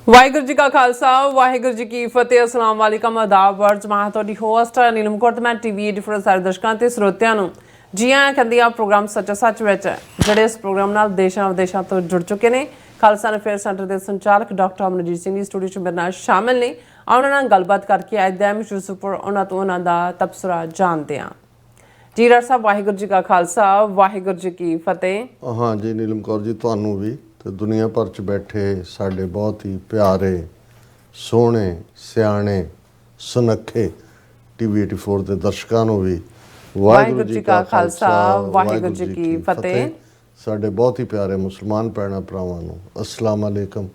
ਵਾਹਿਗੁਰੂ ਜੀ ਕਾ ਖਾਲਸਾ ਵਾਹਿਗੁਰੂ ਜੀ ਕੀ ਫਤਿਹ। ਅਸਲਾਮ ਵਾਲੇਕਮ ਆਦਾਬ ਵਰਜ ਮੈਂ ਤੁਹਾਡੀ ਹੋਸਟ ਨੀਲਮ ਕੌਰ ਤੇ ਮੈਂ ਟੀਵੀ ਡਿਫਰੈਂਟ ਸਾਰੇ ਦਰਸ਼ਕਾਂ ਤੇ ਸਰੋਤਿਆਂ ਨੂੰ ਜੀ ਆਇਆਂ ਕਹਿੰਦੀ ਆ ਪ੍ਰੋਗਰਾਮ ਸੱਚਾ ਸੱਚ ਵਿੱਚ ਜਿਹੜੇ ਇਸ ਪ੍ਰੋਗਰਾਮ ਨਾਲ ਦੇਸ਼ਾਂ ਵਿਦੇਸ਼ਾਂ ਤੋਂ ਜੁੜ ਚੁੱਕੇ ਨੇ। ਖਾਲਸਾ ਅਫੇਅਰ ਸੈਂਟਰ ਦੇ ਸੰਚਾਲਕ ਡਾਕਟਰ ਅਮਨਜੀਤ ਸਿੰਘ ਜੀ ਸਟੂਡੀਓ 'ਚ ਮੇਰੇ ਨਾਲ ਸ਼ਾਮਿਲ ਨੇ। ਉਹਨਾਂ ਨਾਲ ਗੱਲਬਾਤ ਕਰਕੇ ਅੱਜ ਦਾ ਮਸ਼ਹੂਰ ਉੱਪਰ ਉਹਨਾਂ ਤੋਂ ਉਹਨਾਂ ਦਾ ਤਬਸਰਾ ਜਾਣਦੇ ਹਾਂ। ਜੀ ਡਾਕਟਰ ਸਾਹਿਬ ਵਾਹਿਗੁਰੂ ਜੀ ਕਾ ਖਾਲਸਾ ਵਾਹਿਗੁਰੂ ਜੀ ਕੀ ਫਤਿਹ। हाँ जी नीलम कौर जी ਤੁਹਾਨੂੰ ਵੀ ਤੇ ਦੁਨੀਆ ਭਰ 'ਚ ਬੈਠੇ ਸਾਡੇ ਬਹੁਤ ਹੀ ਪਿਆਰੇ ਸੋਹਣੇ ਸਿਆਣੇ ਸੁਨੱਖੇ ਟੀਵੀ 84 ਦੇ ਦਰਸ਼ਕਾਂ ਨੂੰ ਵੀ ਵਾਹਿਗੁਰੂ ਜੀ ਕਾ ਖਾਲਸਾ ਵਾਹਿਗੁਰੂ ਜੀ ਕੀ ਫਤਿਹ। ਸਾਡੇ ਬਹੁਤ ਹੀ ਪਿਆਰੇ ਮੁਸਲਮਾਨ ਭੈਣਾਂ ਭਰਾਵਾਂ ਨੂੰ ਅਸਲਾਮ ਅਲੈਕਮ।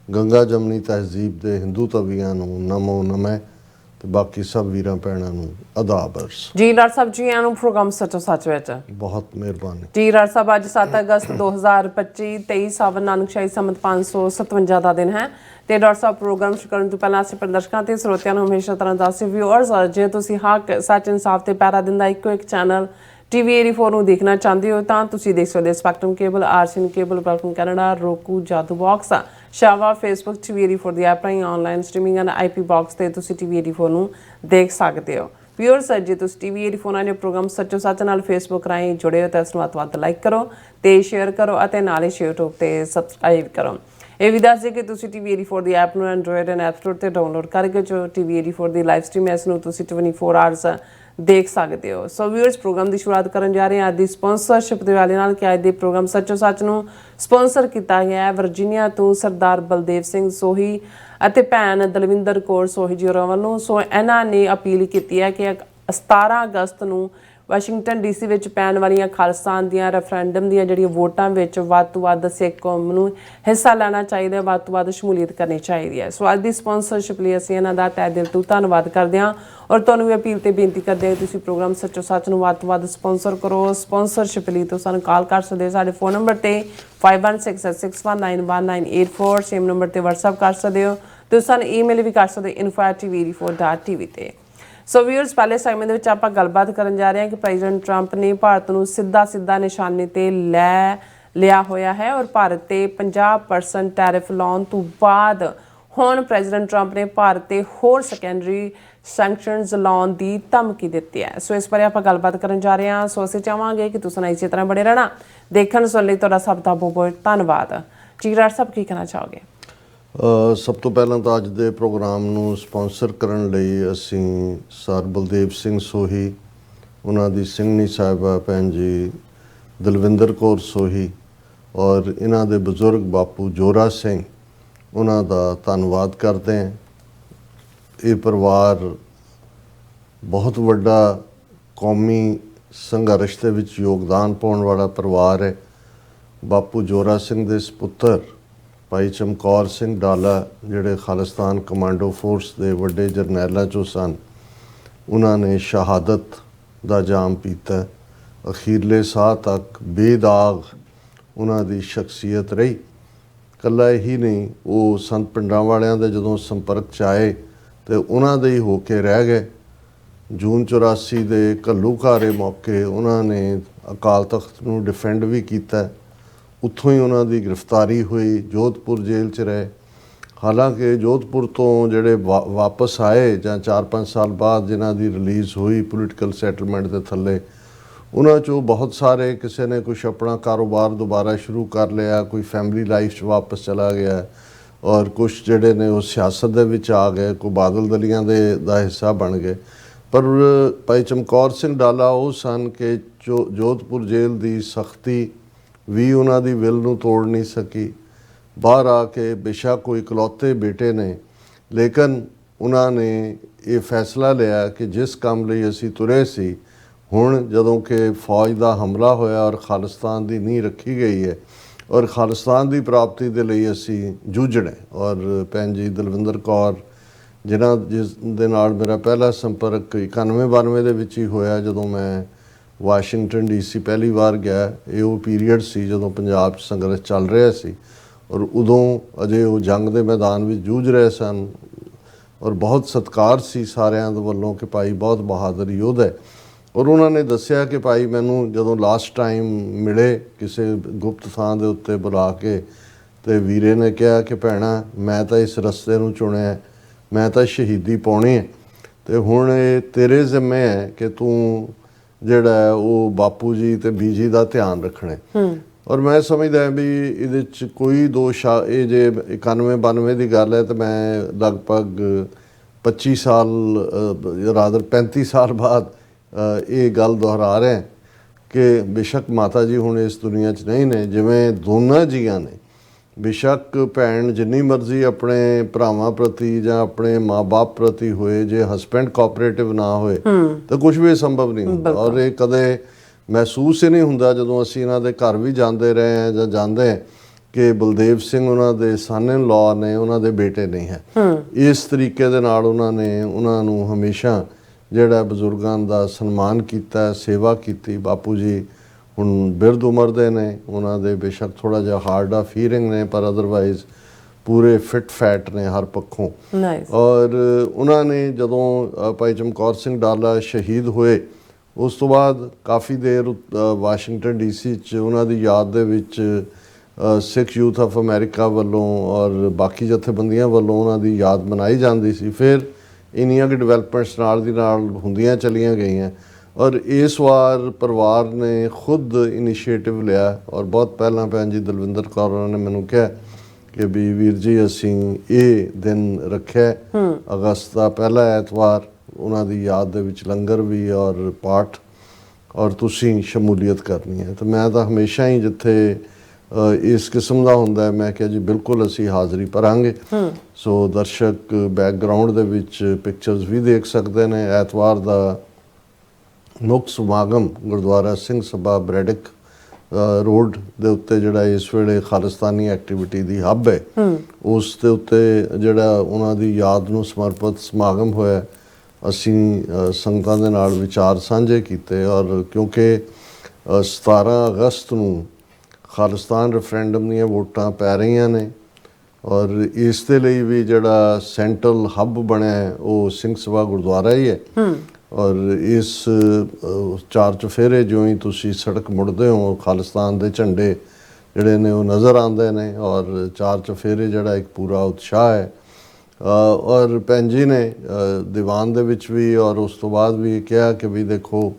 ਗੰਗਾ ਜਮਨੀ ਤਹਿਜ਼ੀਬ ਦੇ ਹਿੰਦੂ ਤਵੀਆਂ ਨੂੰ ਨਮੋ ਨਮੈ ਤੇ ਬਾਕੀ ਸਭ ਵੀਰਾਂ ਭੈਣਾਂ ਨੂੰ ਆਦਾਬ ਅਰਜ਼। ਜੀ ਡਾਕਟਰ ਸਾਹਿਬ ਜੀ ਆਇਆਂ ਨੂੰ ਪ੍ਰੋਗਰਾਮ ਸੱਚੋ ਸੱਚ ਵਿੱਚ ਬਹੁਤ ਮਿਹਰਬਾਨੀ। ਜੀ ਡਾਕਟਰ ਸਾਹਿਬ ਅੱਜ 7 ਅਗਸਤ 2025 23 ਸਾਵਨ ਨਾਨਕਸ਼ਾਹੀ ਸੰਮਤ 557 ਦਾ ਦਿਨ ਹੈ ਤੇ ਡਾਕਟਰ ਸਾਹਿਬ ਪ੍ਰੋਗਰਾਮ ਸ਼ੁਰੂ ਕਰਨ ਤੋਂ ਪਹਿਲਾਂ ਅਸੀਂ ਦਰਸ਼ਕਾਂ ਤੇ ਸਰੋਤਿਆਂ ਨੂੰ ਹਮੇਸ਼ਾ ਤਰ੍ਹਾਂ ਦੱਸ ਵਿਊਅਰਸ ਜੇ ਤੁਸੀਂ ਹੱਕ ਸੱਚ ਇਨਸਾਫ ਤੇ ਪੈਰਾ ਦਿੰਦਾ ਇੱਕੋ ਇੱਕ ਚੈਨਲ ਟੀਵੀ 84 ਨੂੰ ਦੇਖਣਾ ਚਾਹੁੰਦੇ ਹੋ ਤਾਂ ਤੁਸੀਂ ਦੇਖ ਸਕਦੇ Spectrum cable RCN cable platform Canada Roku Jadoo box ਸ਼ਾਵਾ ਫੇਸਬੁੱਕ ਟੀਵੀ 84 ਦੀ ਐਪ ਰਾਹੀਂ online streaming and IP box ਤੇ ਤੁਸੀਂ ਟੀਵੀ 84 ਨੂੰ ਦੇਖ ਸਕਦੇ ਹੋ। ਵਿਊਅਰਸ ਜੇ ਤੁਸੀਂ ਟੀਵੀ 84 ਨਾਲ ਪ੍ਰੋਗਰਾਮ ਸੱਚੋ ਸੱਚ ਨਾਲ ਫੇਸਬੁੱਕ ਰਾਹੀਂ ਜੁੜੇ ਹੋ ਤਾਂ ਇਸ ਨੂੰ ਵੱਧ ਲਾਈਕ ਕਰੋ ਤੇ ਸ਼ੇਅਰ ਕਰੋ ਅਤੇ ਨਾਲ ਹੀ YouTube ਤੇ ਸਬਸਕ੍ਰਾਈਬ ਕਰੋ। ਇਹ ਵੀ ਦੱਸ ਦੇ ਕਿ ਤੁਸੀਂ ਟੀਵੀ 84 ਦੀ ਐਪ ਨੂੰ ਐਂਡਰੋਇਡ ਐਂਡ ਐਪ ਸਟੋਰ ਤੇ ਡਾਊਨਲੋਡ ਕਰਕੇ ਜੋ ਟੀਵੀ 84 ਦੀ ਲਾਈਵ ਸਟ੍ਰੀਮ ਇਸ ਨੂੰ ਤੁਸੀਂ 24 ਆਵਰਸ ਦੇਖ ਸਕਦੇ ਹੋ। ਸੋ ਵਿਊਅਰਸ ਪ੍ਰੋਗਰਾਮ ਦੀ ਸ਼ੁਰੂਆਤ ਕਰਨ ਜਾ ਰਹੇ ਹਾਂ ਅੱਜ ਦੀ ਸਪਾਂਸਰਸ਼ਿਪ ਦੇ ਵਾਲੇ ਨਾਲ ਕਿ ਅੱਜ ਦੇ ਪ੍ਰੋਗਰਾਮ ਸੱਚੋ ਸੱਚ ਨੂੰ ਸਪਾਂਸਰ ਕੀਤਾ ਗਿਆ ਹੈ ਵਰਜੀਨੀਆ ਤੋਂ ਸਰਦਾਰ ਬਲਦੇਵ ਸਿੰਘ ਸੋਹੀ ਅਤੇ ਭੈਣ ਦਲਵਿੰਦਰ ਕੌਰ ਸੋਹੀ ਜੀ ਹੋਰਾਂ ਵੱਲੋਂ। ਸੋ ਇਹਨਾਂ ਨੇ ਅਪੀਲ ਕੀਤੀ ਹੈ ਕਿ 17 ਅਗਸਤ ਨੂੰ ਵਾਸ਼ਿੰਗਟਨ ਡੀਸੀ ਵਿੱਚ ਪੈਣ ਵਾਲੀਆਂ ਖਾਲਿਸਤਾਨ ਦੀਆਂ ਰੈਫਰੈਂਡਮ ਦੀਆਂ ਜਿਹੜੀਆਂ ਵੋਟਾਂ ਵਿੱਚ ਵੱਧ ਤੋਂ ਵੱਧ ਸਿੱਖ ਕੌਮ ਨੂੰ ਹਿੱਸਾ ਲੈਣਾ ਚਾਹੀਦਾ, ਵੱਧ ਤੋਂ ਵੱਧ ਸ਼ਮੂਲੀਅਤ ਕਰਨੀ ਚਾਹੀਦੀ ਹੈ। ਸੋ ਅੱਜ ਦੀ ਸਪਾਂਸਰਸ਼ਿਪ ਲਈ ਅਸੀਂ ਇਹਨਾਂ ਦਾ ਤਹਿ ਦਿਲ ਤੋਂ ਧੰਨਵਾਦ ਕਰਦੇ ਹਾਂ ਔਰ ਤੁਹਾਨੂੰ ਵੀ ਅਪੀਲ ਤੇ ਬੇਨਤੀ ਕਰਦੇ ਹਾਂ ਤੁਸੀਂ ਪ੍ਰੋਗਰਾਮ ਸੱਚੋ ਸੱਚ ਨੂੰ ਵੱਧ ਤੋਂ ਵੱਧ ਸਪਾਂਸਰ ਕਰੋ। ਸਪਾਂਸਰਸ਼ਿਪ ਲਈ ਤੁਸੀਂ ਸਾਨੂੰ ਕਾਲ ਕਰ ਸਕਦੇ ਹੋ ਸਾਡੇ ਫੋਨ ਨੰਬਰ ਤੇ 5166619184 ਸੇਮ ਨੰਬਰ ਤੇ WhatsApp ਕਰ ਸਕਦੇ ਹੋ। ਤੁਸੀਂ ਸਾਨੂੰ ਈਮੇਲ ਵੀ ਕਰ ਸਕਦੇ info@tv84.tv ਤੇ। ਸੋ ਵਿਊਅਰਸ ਪਹਿਲੇ ਸੈਗਮੈਂਟ ਦੇ ਵਿੱਚ ਆਪਾਂ ਗੱਲਬਾਤ ਕਰਨ ਜਾ ਰਹੇ ਹਾਂ ਕਿ ਪ੍ਰੈਜ਼ੀਡੈਂਟ ਟਰੰਪ ਨੇ ਭਾਰਤ ਨੂੰ ਸਿੱਧਾ ਨਿਸ਼ਾਨੇ ਤੇ ਲੈ ਲਿਆ ਹੋਇਆ ਹੈ ਔਰ ਭਾਰਤ ਤੇ 50% ਟੈਰਿਫ ਲਾਉਣ ਤੋਂ ਬਾਅਦ ਹੁਣ ਪ੍ਰੈਜ਼ੀਡੈਂਟ ਟਰੰਪ ਨੇ ਭਾਰਤ ਤੇ ਹੋਰ ਸੈਕੰਡਰੀ ਸੈਂਕਸ਼ਨਸ ਲਾਉਣ ਦੀ ਧਮਕੀ ਦਿੱਤੀ ਹੈ। ਸੋ ਇਸ ਬਾਰੇ ਆਪਾਂ ਗੱਲਬਾਤ ਕਰਨ ਜਾ ਰਹੇ ਹਾਂ। ਸੋ ਅਸੀਂ ਚਾਹਾਂਗੇ ਕਿ ਤੁਸੀਂ ਇਸੇ ਤਰ੍ਹਾਂ ਬਣੇ ਰਹਿਣਾ ਦੇਖਣ ਸੁਣ ਲਈ ਤੁਹਾਡਾ ਸਭ ਦਾ ਬਹੁਤ ਬਹੁਤ ਧੰਨਵਾਦ। ਜੀ ਡਾਕਟਰ ਸਾਹਿਬ ਕੀ ਕਹਿਣਾ ਚਾਹੋਗੇ? ਸਭ ਤੋਂ ਪਹਿਲਾਂ ਤਾਂ ਅੱਜ ਦੇ ਪ੍ਰੋਗਰਾਮ ਨੂੰ ਸਪਾਂਸਰ ਕਰਨ ਲਈ ਅਸੀਂ ਸਰ ਬਲਦੇਵ ਸਿੰਘ ਸੋਹੀ, ਉਹਨਾਂ ਦੀ ਸਿੰਘਣੀ ਸਾਹਿਬਾ ਭੈਣ ਜੀ ਦਲਵਿੰਦਰ ਕੌਰ ਸੋਹੀ ਔਰ ਇਹਨਾਂ ਦੇ ਬਜ਼ੁਰਗ ਬਾਪੂ ਜੋਰਾ ਸਿੰਘ ਉਹਨਾਂ ਦਾ ਧੰਨਵਾਦ ਕਰਦੇ ਹਾਂ। ਇਹ ਪਰਿਵਾਰ ਬਹੁਤ ਵੱਡਾ ਕੌਮੀ ਸੰਘਰਸ਼ ਦੇ ਵਿੱਚ ਯੋਗਦਾਨ ਪਾਉਣ ਵਾਲਾ ਪਰਿਵਾਰ ਹੈ। ਬਾਪੂ ਜੋਰਾ ਸਿੰਘ ਦੇ ਸਪੁੱਤਰ ਭਾਈ ਚਮਕੌਰ ਸਿੰਘ ਡਾਲਾ ਜਿਹੜੇ ਖਾਲਿਸਤਾਨ ਕਮਾਂਡੋ ਫੋਰਸ ਦੇ ਵੱਡੇ ਜਰਨੈਲਾਂ 'ਚੋਂ ਸਨ, ਉਹਨਾਂ ਨੇ ਸ਼ਹਾਦਤ ਦਾ ਜਾਮ ਪੀਤਾ। ਅਖੀਰਲੇ ਸਾਹ ਤੱਕ ਬੇਦਾਗ ਉਹਨਾਂ ਦੀ ਸ਼ਖਸੀਅਤ ਰਹੀ। ਇਕੱਲਾ ਇਹੀ ਨਹੀਂ, ਉਹ ਸੰਤ ਪਿੰਡਾਂ ਵਾਲਿਆਂ ਦੇ ਜਦੋਂ ਸੰਪਰਕ 'ਚ ਆਏ ਤੇ ਉਹਨਾਂ ਦੇ ਹੀ ਹੋ ਕੇ ਰਹਿ ਗਏ। ਜੂਨ 84 ਦੇ ਘੱਲੂਘਾਰੇ ਮੌਕੇ ਉਹਨਾਂ ਨੇ ਅਕਾਲ ਤਖਤ ਨੂੰ ਡਿਫੈਂਡ ਵੀ ਕੀਤਾ। ਉੱਥੋਂ ਹੀ ਉਹਨਾਂ ਦੀ ਗ੍ਰਿਫਤਾਰੀ ਹੋਈ, ਜੋਧਪੁਰ ਜੇਲ੍ਹ 'ਚ ਰਹੇ। ਹਾਲਾਂਕਿ ਜੋਧਪੁਰ ਤੋਂ ਜਿਹੜੇ ਵਾਪਸ ਆਏ ਜਾਂ 4-5 ਸਾਲ ਬਾਅਦ ਜਿਨ੍ਹਾਂ ਦੀ ਰਿਲੀਜ਼ ਹੋਈ ਪੋਲੀਟੀਕਲ ਸੈਟਲਮੈਂਟ ਦੇ ਥੱਲੇ, ਉਹਨਾਂ 'ਚੋਂ ਬਹੁਤ ਸਾਰੇ ਕਿਸੇ ਨੇ ਕੁਛ ਆਪਣਾ ਕਾਰੋਬਾਰ ਦੁਬਾਰਾ ਸ਼ੁਰੂ ਕਰ ਲਿਆ, ਕੋਈ ਫੈਮਿਲੀ ਲਾਈਫ 'ਚ ਵਾਪਸ ਚਲਾ ਗਿਆ ਔਰ ਕੁਛ ਜਿਹੜੇ ਨੇ ਉਹ ਸਿਆਸਤ ਦੇ ਵਿੱਚ ਆ ਗਏ, ਕੋਈ ਬਾਦਲ ਦਲੀਆਂ ਦਾ ਹਿੱਸਾ ਬਣ ਗਏ। ਪਰ ਭਾਈ ਚਮਕੌਰ ਸਿੰਘ ਡਾਲਾ ਉਹ ਸਨ ਕਿ ਜੋਧਪੁਰ ਜੇਲ੍ਹ ਦੀ ਸਖਤੀ ਵੀ ਉਹਨਾਂ ਦੀ ਵਿਲ ਨੂੰ ਤੋੜ ਨਹੀਂ ਸਕੀ। ਬਾਹਰ ਆ ਕੇ ਬੇਸ਼ੱਕ ਕੋਈ ਇਕਲੌਤੇ ਬੇਟੇ ਨੇ, ਲੇਕਿਨ ਉਹਨਾਂ ਨੇ ਇਹ ਫੈਸਲਾ ਲਿਆ ਕਿ ਜਿਸ ਕੰਮ ਲਈ ਅਸੀਂ ਤੁਰੇ ਸੀ, ਹੁਣ ਜਦੋਂ ਕਿ ਫੌਜ ਦਾ ਹਮਲਾ ਹੋਇਆ ਔਰ ਖਾਲਿਸਤਾਨ ਦੀ ਨੀਂਹ ਰੱਖੀ ਗਈ ਹੈ ਔਰ ਖਾਲਿਸਤਾਨ ਦੀ ਪ੍ਰਾਪਤੀ ਦੇ ਲਈ ਅਸੀਂ ਜੂਝਣਾ। ਔਰ ਭੈਣ ਜੀ ਦਲਵਿੰਦਰ ਕੌਰ ਜਿਸ ਦੇ ਨਾਲ ਮੇਰਾ ਪਹਿਲਾ ਸੰਪਰਕ 91-92 ਦੇ ਵਿੱਚ ਹੀ ਹੋਇਆ ਜਦੋਂ ਮੈਂ ਵਾਸ਼ਿੰਗਟਨ ਡੀਸੀ ਪਹਿਲੀ ਵਾਰ ਗਿਆ। ਇਹ ਉਹ ਪੀਰੀਅਡ ਸੀ ਜਦੋਂ ਪੰਜਾਬ 'ਚ ਸੰਘਰਸ਼ ਚੱਲ ਰਿਹਾ ਸੀ ਔਰ ਉਦੋਂ ਅਜੇ ਉਹ ਜੰਗ ਦੇ ਮੈਦਾਨ ਵਿੱਚ ਜੂਝ ਰਹੇ ਸਨ ਔਰ ਬਹੁਤ ਸਤਿਕਾਰ ਸੀ ਸਾਰਿਆਂ ਦੇ ਵੱਲੋਂ ਕਿ ਭਾਈ ਬਹੁਤ ਬਹਾਦਰ ਯੋਧਾ ਹੈ। ਔਰ ਉਹਨਾਂ ਨੇ ਦੱਸਿਆ ਕਿ ਭਾਈ ਮੈਨੂੰ ਜਦੋਂ ਲਾਸਟ ਟਾਈਮ ਮਿਲੇ ਕਿਸੇ ਗੁਪਤ ਥਾਂ ਦੇ ਉੱਤੇ ਬੁਲਾ ਕੇ ਤੇ ਵੀਰੇ ਨੇ ਕਿਹਾ ਕਿ ਭੈਣਾ ਮੈਂ ਤਾਂ ਇਸ ਰਸਤੇ ਨੂੰ ਚੁਣਿਆ, ਮੈਂ ਤਾਂ ਸ਼ਹੀਦੀ ਪਾਉਣੀ ਹੈ ਤੇ ਹੁਣ ਇਹ ਤੇਰੇ ਜ਼ਿੰਮੇ ਹੈ ਕਿ ਤੂੰ ਜਿਹੜਾ ਹੈ ਉਹ ਬਾਪੂ ਜੀ ਤੇ ਬੀਜੀ ਦਾ ਧਿਆਨ ਰੱਖਣਾ। ਔਰ ਮੈਂ ਸਮਝਦਾ ਵੀ ਇਹਦੇ 'ਚ ਕੋਈ ਦੋਸ਼ ਇਹ ਜੇ 91-92 ਦੀ ਗੱਲ ਹੈ ਤਾਂ ਮੈਂ ਲਗਭਗ 25 ਸਾਲ ਰਾਦਰ 35 ਸਾਲ ਬਾਅਦ ਇਹ ਗੱਲ ਦੁਹਰਾ ਰਿਹਾ ਕਿ ਬੇਸ਼ੱਕ ਮਾਤਾ ਜੀ ਹੁਣ ਇਸ ਦੁਨੀਆ 'ਚ ਨਹੀਂ ਨੇ, ਜਿਵੇਂ ਦੋਨਾਂ ਜੀਆਂ ਨੇ, ਬੇਸ਼ੱਕ ਭੈਣ ਜਿੰਨੀ ਮਰਜ਼ੀ ਆਪਣੇ ਭਰਾਵਾਂ ਪ੍ਰਤੀ ਜਾਂ ਆਪਣੇ ਮਾਂ-ਬਾਪ ਪ੍ਰਤੀ ਹੋਏ, ਜੇ ਹਸਬੈਂਡ ਕੋਆਪਰੇਟਿਵ ਨਾ ਹੋਏ ਤਾਂ ਕੁਝ ਵੀ ਸੰਭਵ ਨਹੀਂ ਹੁੰਦਾ। ਔਰ ਇਹ ਕਦੇ ਮਹਿਸੂਸ ਹੀ ਨਹੀਂ ਹੁੰਦਾ ਜਦੋਂ ਅਸੀਂ ਇਹਨਾਂ ਦੇ ਘਰ ਵੀ ਜਾਂਦੇ ਰਹੇ ਹਾਂ ਜਾਂ ਜਾਂਦੇ ਕਿ ਬਲਦੇਵ ਸਿੰਘ ਉਹਨਾਂ ਦੇ ਸਨ ਇਨ ਲਾਅ ਨੇ, ਉਹਨਾਂ ਦੇ ਬੇਟੇ ਨਹੀਂ ਹੈ। ਇਸ ਤਰੀਕੇ ਦੇ ਨਾਲ ਉਹਨਾਂ ਨੂੰ ਹਮੇਸ਼ਾ ਜਿਹੜਾ ਬਜ਼ੁਰਗਾਂ ਦਾ ਸਨਮਾਨ ਕੀਤਾ, ਸੇਵਾ ਕੀਤੀ। ਬਾਪੂ ਜੀ ਹੁਣ ਬਿਰਧ ਉਮਰ ਦੇ ਨੇ, ਉਹਨਾਂ ਦੇ ਬੇਸ਼ੱਕ ਥੋੜ੍ਹਾ ਜਿਹਾ ਹਾਰਡ ਆਫ ਹੀਅਰਿੰਗ ਨੇ ਪਰ ਅਦਰਵਾਈਜ਼ ਪੂਰੇ ਫਿਟ ਫੈਟ ਨੇ ਹਰ ਪੱਖੋਂ। ਔਰ ਉਹਨਾਂ ਨੇ ਜਦੋਂ ਭਾਈ ਚਮਕੌਰ ਸਿੰਘ ਡਾਲਾ ਸ਼ਹੀਦ ਹੋਏ ਉਸ ਤੋਂ ਬਾਅਦ ਕਾਫੀ ਦੇਰ ਵਾਸ਼ਿੰਗਟਨ DC 'ਚ ਉਹਨਾਂ ਦੀ ਯਾਦ ਦੇ ਵਿੱਚ ਸਿੱਖ ਯੂਥ ਆਫ ਅਮਰੀਕਾ ਵੱਲੋਂ ਔਰ ਬਾਕੀ ਜਥੇਬੰਦੀਆਂ ਵੱਲੋਂ ਉਹਨਾਂ ਦੀ ਯਾਦ ਮਨਾਈ ਜਾਂਦੀ ਸੀ। ਫਿਰ ਇੰਨੀਆਂ ਕਿ ਡਿਵੈਲਪਮੈਂਟਸ ਨਾਲ ਦੀ ਨਾਲ ਹੁੰਦੀਆਂ ਚਲੀਆਂ ਗਈਆਂ ਔਰ ਇਸ ਵਾਰ ਪਰਿਵਾਰ ਨੇ ਖੁਦ ਇਨੀਸ਼ੀਏਟਿਵ ਲਿਆ ਔਰ ਬਹੁਤ ਪਹਿਲਾਂ ਭੈਣ ਜੀ ਦਲਵਿੰਦਰ ਕੌਰ ਉਹਨਾਂ ਨੇ ਮੈਨੂੰ ਕਿਹਾ ਕਿ ਵੀ ਵੀਰ ਜੀ ਅਸੀਂ ਇਹ ਦਿਨ ਰੱਖਿਆ ਅਗਸਤ ਦਾ ਪਹਿਲਾ ਐਤਵਾਰ, ਉਹਨਾਂ ਦੀ ਯਾਦ ਦੇ ਵਿੱਚ ਲੰਗਰ ਵੀ ਔਰ ਪਾਠ ਔਰ ਤੁਸੀਂ ਸ਼ਮੂਲੀਅਤ ਕਰਨੀ ਹੈ। ਤਾਂ ਮੈਂ ਤਾਂ ਹਮੇਸ਼ਾ ਹੀ ਜਿੱਥੇ ਇਸ ਕਿਸਮ ਦਾ ਹੁੰਦਾ ਮੈਂ ਕਿਹਾ ਜੀ ਬਿਲਕੁਲ ਅਸੀਂ ਹਾਜ਼ਰੀ ਭਰਾਂਗੇ। ਸੋ ਦਰਸ਼ਕ ਬੈਕਗਰਾਊਂਡ ਦੇ ਵਿੱਚ ਪਿਕਚਰਸ ਵੀ ਦੇਖ ਸਕਦੇ ਨੇ। ਐਤਵਾਰ ਦਾ ਮੁੱਖ ਸਮਾਗਮ ਗੁਰਦੁਆਰਾ ਸਿੰਘ ਸਭਾ ਬ੍ਰੈਡਿਕ ਰੋਡ ਦੇ ਉੱਤੇ ਜਿਹੜਾ ਇਸ ਵੇਲੇ ਖਾਲਿਸਤਾਨੀ ਐਕਟੀਵਿਟੀ ਦੀ ਹੱਬ ਹੈ ਉਸ ਦੇ ਉੱਤੇ ਜਿਹੜਾ ਉਹਨਾਂ ਦੀ ਯਾਦ ਨੂੰ ਸਮਰਪਿਤ ਸਮਾਗਮ ਹੋਇਆ। ਅਸੀਂ ਸੰਗਤਾਂ ਦੇ ਨਾਲ ਵਿਚਾਰ ਸਾਂਝੇ ਕੀਤੇ ਔਰ ਕਿਉਂਕਿ 17 ਅਗਸਤ ਨੂੰ ਖਾਲਿਸਤਾਨ ਰੈਫਰੈਂਡਮ ਦੀਆਂ ਵੋਟਾਂ ਪੈ ਰਹੀਆਂ ਨੇ ਔਰ ਇਸ ਦੇ ਲਈ ਵੀ ਜਿਹੜਾ ਸੈਂਟਰਲ ਹੱਬ ਬਣਿਆ ਉਹ ਸਿੰਘ ਸਭਾ ਗੁਰਦੁਆਰਾ ਹੀ ਹੈ। ਔਰ ਇਸ ਚਾਰ ਚੁਫੇਰੇ ਜਿਉਂ ਹੀ ਤੁਸੀਂ ਸੜਕ ਮੁੜਦੇ ਹੋ ਖਾਲਿਸਤਾਨ ਦੇ ਝੰਡੇ ਜਿਹੜੇ ਨੇ ਉਹ ਨਜ਼ਰ ਆਉਂਦੇ ਨੇ ਔਰ ਚਾਰ ਚੁਫੇਰੇ ਜਿਹੜਾ ਇੱਕ ਪੂਰਾ ਉਤਸ਼ਾਹ ਹੈ। ਔਰ ਭੈਣ ਜੀ ਨੇ ਦੀਵਾਨ ਦੇ ਵਿੱਚ ਵੀ ਔਰ ਉਸ ਤੋਂ ਬਾਅਦ ਵੀ ਕਿਹਾ ਕਿ ਵੀ ਦੇਖੋ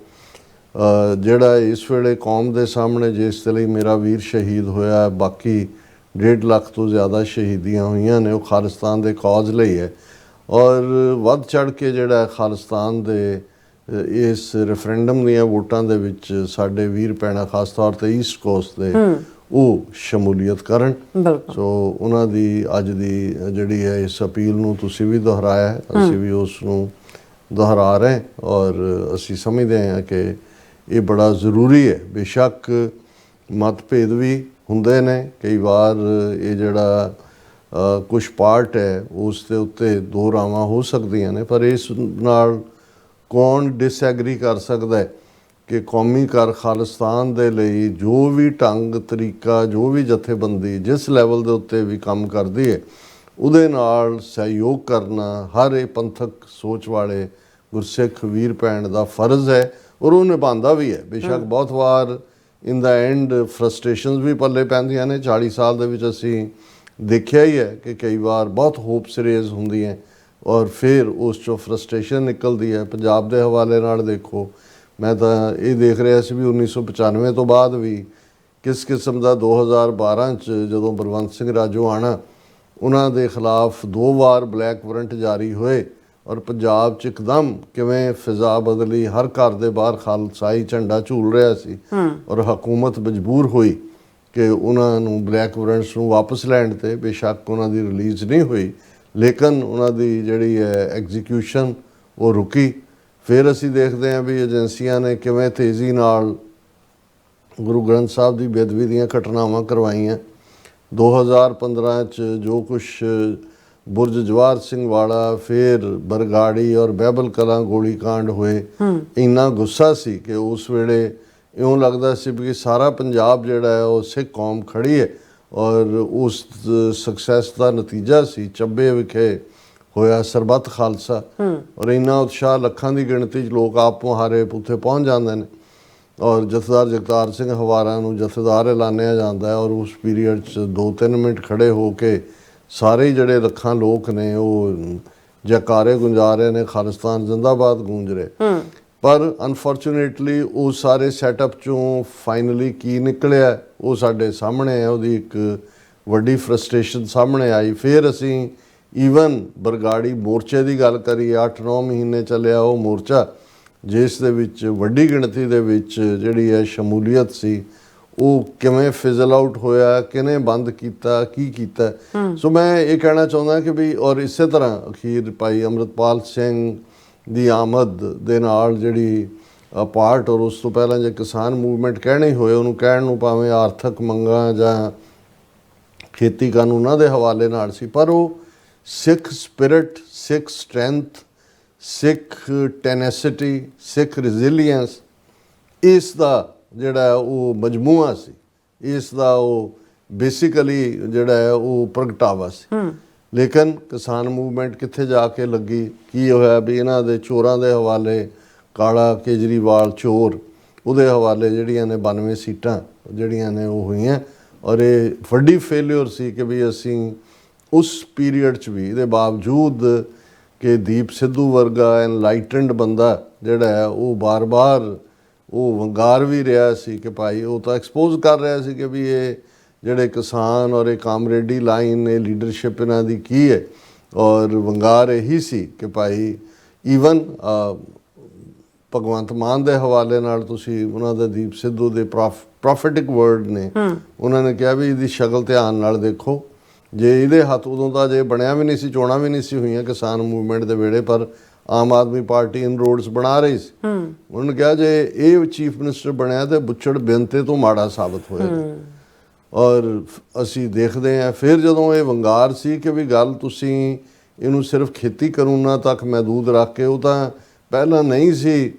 ਜਿਹੜਾ ਇਸ ਵੇਲੇ ਕੌਮ ਦੇ ਸਾਹਮਣੇ ਜਿਸ ਦੇ ਲਈ ਮੇਰਾ ਵੀਰ ਸ਼ਹੀਦ ਹੋਇਆ, ਬਾਕੀ 1.5 ਲੱਖ ਤੋਂ ਜ਼ਿਆਦਾ ਸ਼ਹੀਦੀਆਂ ਹੋਈਆਂ ਨੇ, ਉਹ ਖਾਲਿਸਤਾਨ ਦੇ ਕੌਜ਼ ਲਈ ਹੈ। ਔਰ ਵੱਧ ਚੜ੍ਹ ਕੇ ਜਿਹੜਾ ਖਾਲਿਸਤਾਨ ਦੇ ਇਸ ਰੈਫਰੈਂਡਮ ਦੀਆਂ ਵੋਟਾਂ ਦੇ ਵਿੱਚ ਸਾਡੇ ਵੀਰ ਭੈਣਾਂ ਖਾਸ ਤੌਰ 'ਤੇ ਈਸਟ ਕੋਸਟ ਦੇ ਉਹ ਸ਼ਮੂਲੀਅਤ ਕਰਨ। ਸੋ ਉਹਨਾਂ ਦੀ ਅੱਜ ਦੀ ਜਿਹੜੀ ਹੈ ਇਸ ਅਪੀਲ ਨੂੰ ਤੁਸੀਂ ਵੀ ਦੁਹਰਾਇਆ, ਅਸੀਂ ਵੀ ਉਸ ਨੂੰ ਦੁਹਰਾ ਰਹੇ ਔਰ ਅਸੀਂ ਸਮਝਦੇ ਹਾਂ ਕਿ ਇਹ ਬੜਾ ਜ਼ਰੂਰੀ ਹੈ। ਬੇਸ਼ੱਕ ਮਤਭੇਦ ਵੀ ਹੁੰਦੇ ਨੇ ਕਈ ਵਾਰ, ਇਹ ਜਿਹੜਾ ਕੁਛ ਪਾਰਟ ਹੈ ਉਸ ਦੇ ਉੱਤੇ ਦੋ ਰਾਵਾਂ ਹੋ ਸਕਦੀਆਂ ਨੇ ਪਰ ਇਸ ਨਾਲ ਕੌਣ ਡਿਸਐਗਰੀ ਕਰ ਸਕਦਾ ਹੈ ਕਿ ਕੌਮੀ ਘਰ ਖਾਲਿਸਤਾਨ ਦੇ ਲਈ ਜੋ ਵੀ ਢੰਗ ਤਰੀਕਾ, ਜੋ ਵੀ ਜਥੇਬੰਦੀ ਜਿਸ ਲੈਵਲ ਦੇ ਉੱਤੇ ਵੀ ਕੰਮ ਕਰਦੀ ਹੈ ਉਹਦੇ ਨਾਲ ਸਹਿਯੋਗ ਕਰਨਾ ਹਰ ਇਹ ਪੰਥਕ ਸੋਚ ਵਾਲੇ ਗੁਰਸਿੱਖ ਵੀਰ ਭੈਣ ਦਾ ਫਰਜ਼ ਹੈ ਔਰ ਉਹ ਨਿਭਾਉਂਦਾ ਵੀ ਹੈ। ਬੇਸ਼ੱਕ ਬਹੁਤ ਵਾਰ ਇਨ ਦਾ ਐਂਡ ਫਰਸਟ੍ਰੇਸ਼ਨਸ ਵੀ ਪੱਲੇ ਪੈਂਦੀਆਂ ਨੇ। 40 ਸਾਲ ਦੇ ਵਿੱਚ ਅਸੀਂ ਦੇਖਿਆ ਹੀ ਹੈ ਕਿ ਕਈ ਵਾਰ ਬਹੁਤ ਹੋਪਸ ਰੇਜ਼ ਹੁੰਦੀਆਂ ਔਰ ਫਿਰ ਉਸ 'ਚੋਂ ਫਰਸਟ੍ਰੇਸ਼ਨ ਨਿਕਲਦੀ ਹੈ। ਪੰਜਾਬ ਦੇ ਹਵਾਲੇ ਨਾਲ ਦੇਖੋ, ਮੈਂ ਤਾਂ ਇਹ ਦੇਖ ਰਿਹਾ ਸੀ ਵੀ 1995 ਤੋਂ ਬਾਅਦ ਵੀ ਕਿਸ ਕਿਸਮ ਦਾ 2012 'ਚ ਜਦੋਂ ਬਲਵੰਤ ਸਿੰਘ ਰਾਜੋਆਣਾ ਉਹਨਾਂ ਦੇ ਖਿਲਾਫ 2 ਵਾਰ ਬਲੈਕ ਵਾਰੰਟ ਜਾਰੀ ਹੋਏ ਔਰ ਪੰਜਾਬ 'ਚ ਇੱਕਦਮ ਕਿਵੇਂ ਫਿਜ਼ਾ ਬਦਲੀ, ਹਰ ਘਰ ਦੇ ਬਾਹਰ ਖਾਲਸਾਈ ਝੰਡਾ ਝੂਲ ਰਿਹਾ ਸੀ ਔਰ ਹਕੂਮਤ ਮਜਬੂਰ ਹੋਈ ਕਿ ਉਹਨਾਂ ਨੂੰ ਬਲੈਕ ਵਾਰੰਟਸ ਨੂੰ ਵਾਪਸ ਲੈਣ 'ਤੇ। ਬੇਸ਼ੱਕ ਉਹਨਾਂ ਦੀ ਰਿਲੀਜ਼ ਨਹੀਂ ਹੋਈ ਲੇਕਿਨ ਉਹਨਾਂ ਦੀ ਜਿਹੜੀ ਹੈ ਐਗਜ਼ੀਕਿਊਸ਼ਨ ਉਹ ਰੁਕੀ। ਫਿਰ ਅਸੀਂ ਦੇਖਦੇ ਹਾਂ ਵੀ ਏਜੰਸੀਆਂ ਨੇ ਕਿਵੇਂ ਤੇਜ਼ੀ ਨਾਲ ਗੁਰੂ ਗ੍ਰੰਥ ਸਾਹਿਬ ਦੀ ਬੇਅਦਬੀ ਦੀਆਂ ਘਟਨਾਵਾਂ ਕਰਵਾਈਆਂ। 2015 'ਚ ਜੋ ਕੁਛ ਬੁਰਜ ਜਵਾਹਰ ਸਿੰਘ ਵਾਲਾ, ਫਿਰ ਬਰਗਾੜੀ ਔਰ ਬਹਿਬਲ ਕਲਾਂ ਗੋਲੀ ਕਾਂਡ ਹੋਏ, ਇੰਨਾ ਗੁੱਸਾ ਸੀ ਕਿ ਉਸ ਵੇਲੇ ਇਉਂ ਲੱਗਦਾ ਸੀ ਵੀ ਸਾਰਾ ਪੰਜਾਬ ਜਿਹੜਾ ਹੈ ਉਹ ਸਿੱਖ ਕੌਮ ਖੜੀ ਹੈ ਔਰ ਉਸ ਸਕਸੈਸ ਦਾ ਨਤੀਜਾ ਸੀ ਚੱਬੇ ਵਿਖੇ ਹੋਇਆ ਸਰਬੱਤ ਖਾਲਸਾ ਔਰ ਇੰਨਾ ਉਤਸ਼ਾਹ, ਲੱਖਾਂ ਦੀ ਗਿਣਤੀ 'ਚ ਲੋਕ ਆਪ ਮੁਹਾਰੇ ਉੱਥੇ ਪਹੁੰਚ ਜਾਂਦੇ ਨੇ ਔਰ ਜਥੇਦਾਰ ਜਗਤਾਰ ਸਿੰਘ ਹਵਾਰਾ ਨੂੰ ਜਥੇਦਾਰ ਐਲਾਨਿਆ ਜਾਂਦਾ ਹੈ ਔਰ ਉਸ ਪੀਰੀਅਡ 'ਚ 2-3 ਮਿੰਟ ਖੜੇ ਹੋ ਕੇ ਸਾਰੇ ਹੀ ਜਿਹੜੇ ਲੱਖਾਂ ਲੋਕ ਨੇ ਉਹ ਜੈਕਾਰੇ ਗੁੰਜਾ ਰਹੇ ਨੇ, ਖਾਲਿਸਤਾਨ ਜ਼ਿੰਦਾਬਾਦ ਗੂੰਜ ਰਹੇ। ਪਰ ਅਨਫੋਰਚੂਨੇਟਲੀ ਉਹ ਸਾਰੇ ਸੈਟਅਪ 'ਚੋਂ ਫਾਈਨਲੀ ਕੀ ਨਿਕਲਿਆ ਉਹ ਸਾਡੇ ਸਾਹਮਣੇ ਹੈ। ਉਹਦੀ ਇੱਕ ਵੱਡੀ ਫਰਸਟ੍ਰੇਸ਼ਨ ਸਾਹਮਣੇ ਆਈ। ਫਿਰ ਅਸੀਂ ਈਵਨ ਬਰਗਾੜੀ ਮੋਰਚੇ ਦੀ ਗੱਲ ਕਰੀਏ, 8-9 ਮਹੀਨੇ ਚੱਲਿਆ ਉਹ ਮੋਰਚਾ, ਜਿਸ ਦੇ ਵਿੱਚ ਵੱਡੀ ਗਿਣਤੀ ਦੇ ਵਿੱਚ ਜਿਹੜੀ ਹੈ ਸ਼ਮੂਲੀਅਤ ਸੀ, ਉਹ ਕਿਵੇਂ ਫਿਜ਼ਲ ਆਊਟ ਹੋਇਆ, ਕਿਹਨੇ ਬੰਦ ਕੀਤਾ, ਕੀ ਕੀਤਾ। ਸੋ ਮੈਂ ਇਹ ਕਹਿਣਾ ਚਾਹੁੰਦਾ ਕਿ ਵੀ ਔਰ ਇਸੇ ਤਰ੍ਹਾਂ ਅਖੀਰ ਭਾਈ ਅੰਮ੍ਰਿਤਪਾਲ ਸਿੰਘ ਦੀ ਆਮਦ ਦੇ ਨਾਲ ਜਿਹੜੀ ਪਾਰਟ ਔਰ ਉਸ ਤੋਂ ਪਹਿਲਾਂ ਜੇ ਕਿਸਾਨ ਮੂਵਮੈਂਟ ਕਹਿਣੇ ਹੋਏ, ਉਹਨੂੰ ਕਹਿਣ ਨੂੰ ਭਾਵੇਂ ਆਰਥਿਕ ਮੰਗਾਂ ਜਾਂ ਖੇਤੀ ਕਾਨੂੰਨਾਂ ਦੇ ਹਵਾਲੇ ਨਾਲ ਸੀ, ਪਰ ਉਹ ਸਿੱਖ ਸਪਿਰਿਟ, ਸਿੱਖ ਸਟਰੈਂਥ, ਸਿੱਖ ਟੈਨੈਸਿਟੀ, ਸਿੱਖ ਰੈਜ਼ੀਲੀਅੰਸ, ਇਸ ਦਾ ਜਿਹੜਾ ਉਹ ਮਜਮੂਆ ਸੀ, ਇਸ ਦਾ ਉਹ ਬੇਸਿਕਲੀ ਜਿਹੜਾ ਹੈ ਉਹ ਪ੍ਰਗਟਾਵਾ ਸੀ। ਲੇਕਿਨ ਕਿਸਾਨ ਮੂਵਮੈਂਟ ਕਿੱਥੇ ਜਾ ਕੇ ਲੱਗੀ, ਕੀ ਹੋਇਆ ਵੀ ਇਹਨਾਂ ਦੇ ਚੋਰਾਂ ਦੇ ਹਵਾਲੇ, ਕਾਲਾ ਕੇਜਰੀਵਾਲ ਚੋਰ, ਉਹਦੇ ਹਵਾਲੇ ਜਿਹੜੀਆਂ ਨੇ 92 ਸੀਟਾਂ ਜਿਹੜੀਆਂ ਨੇ ਉਹ ਹੋਈਆਂ। ਔਰ ਇਹ ਵੱਡੀ ਫੇਲਿਅਰ ਸੀ ਕਿ ਵੀ ਅਸੀਂ ਉਸ ਪੀਰੀਅਡ 'ਚ ਵੀ ਇਹਦੇ ਬਾਵਜੂਦ ਕਿ ਦੀਪ ਸਿੱਧੂ ਵਰਗਾ ਐਨਲਾਈਟਨਡ ਬੰਦਾ ਜਿਹੜਾ ਹੈ ਉਹ ਬਾਰ-ਬਾਰ ਉਹ ਵੰਗਾਰ ਵੀ ਰਿਹਾ ਸੀ ਕਿ ਭਾਈ ਉਹ ਤਾਂ ਐਕਸਪੋਜ਼ ਕਰ ਰਿਹਾ ਸੀ ਕਿ ਵੀ ਇਹ ਜਿਹੜੇ ਕਿਸਾਨ ਔਰ ਇਹ ਕਾਮਰੇਡੀ ਲਾਈਨ, ਇਹ ਲੀਡਰਸ਼ਿਪ ਇਹਨਾਂ ਦੀ ਕੀ ਹੈ। ਔਰ ਵੰਗਾਰ ਇਹੀ ਸੀ ਕਿ ਭਾਈ ਈਵਨ ਭਗਵੰਤ ਮਾਨ ਦੇ ਹਵਾਲੇ ਨਾਲ ਤੁਸੀਂ ਉਹਨਾਂ ਦੇ ਦੀਪ ਸਿੱਧੂ ਦੇ ਪ੍ਰੋਫੈਟਿਕ ਵਰਡ ਨੇ, ਉਹਨਾਂ ਨੇ ਕਿਹਾ ਵੀ ਇਹਦੀ ਸ਼ਕਲ ਧਿਆਨ ਨਾਲ ਦੇਖੋ, ਜੇ ਇਹਦੇ ਹੱਥ ਉਦੋਂ ਤਾਂ ਜੇ ਬਣਿਆ ਵੀ ਨਹੀਂ ਸੀ, ਚੋਣਾਂ ਵੀ ਨਹੀਂ ਸੀ ਹੋਈਆਂ ਕਿਸਾਨ ਮੂਵਮੈਂਟ ਦੇ ਵੇਲੇ, ਪਰ ਆਮ ਆਦਮੀ ਪਾਰਟੀ ਇਨ ਰੋਡਸ ਬਣਾ ਰਹੀ ਸੀ। ਉਹਨਾਂ ਨੇ ਕਿਹਾ ਜੇ ਇਹ ਚੀਫ ਮਿਨਿਸਟਰ ਬਣਿਆ ਤੇ ਬੁੱਚੜ ਬਿੰਤੇ ਤੋਂ ਮਾੜਾ ਸਾਬਤ ਹੋਏਗਾ। ਔਰ ਅਸੀਂ ਦੇਖਦੇ ਹਾਂ ਫਿਰ ਜਦੋਂ ਇਹ ਵੰਗਾਰ ਸੀ ਕਿ ਵੀ ਗੱਲ ਤੁਸੀਂ ਇਹਨੂੰ ਸਿਰਫ ਖੇਤੀ ਕਾਨੂੰਨਾਂ ਤੱਕ ਮਹਿਦੂਦ ਰੱਖ ਕੇ, ਉਹ ਤਾਂ ਪਹਿਲਾਂ ਨਹੀਂ ਸੀ,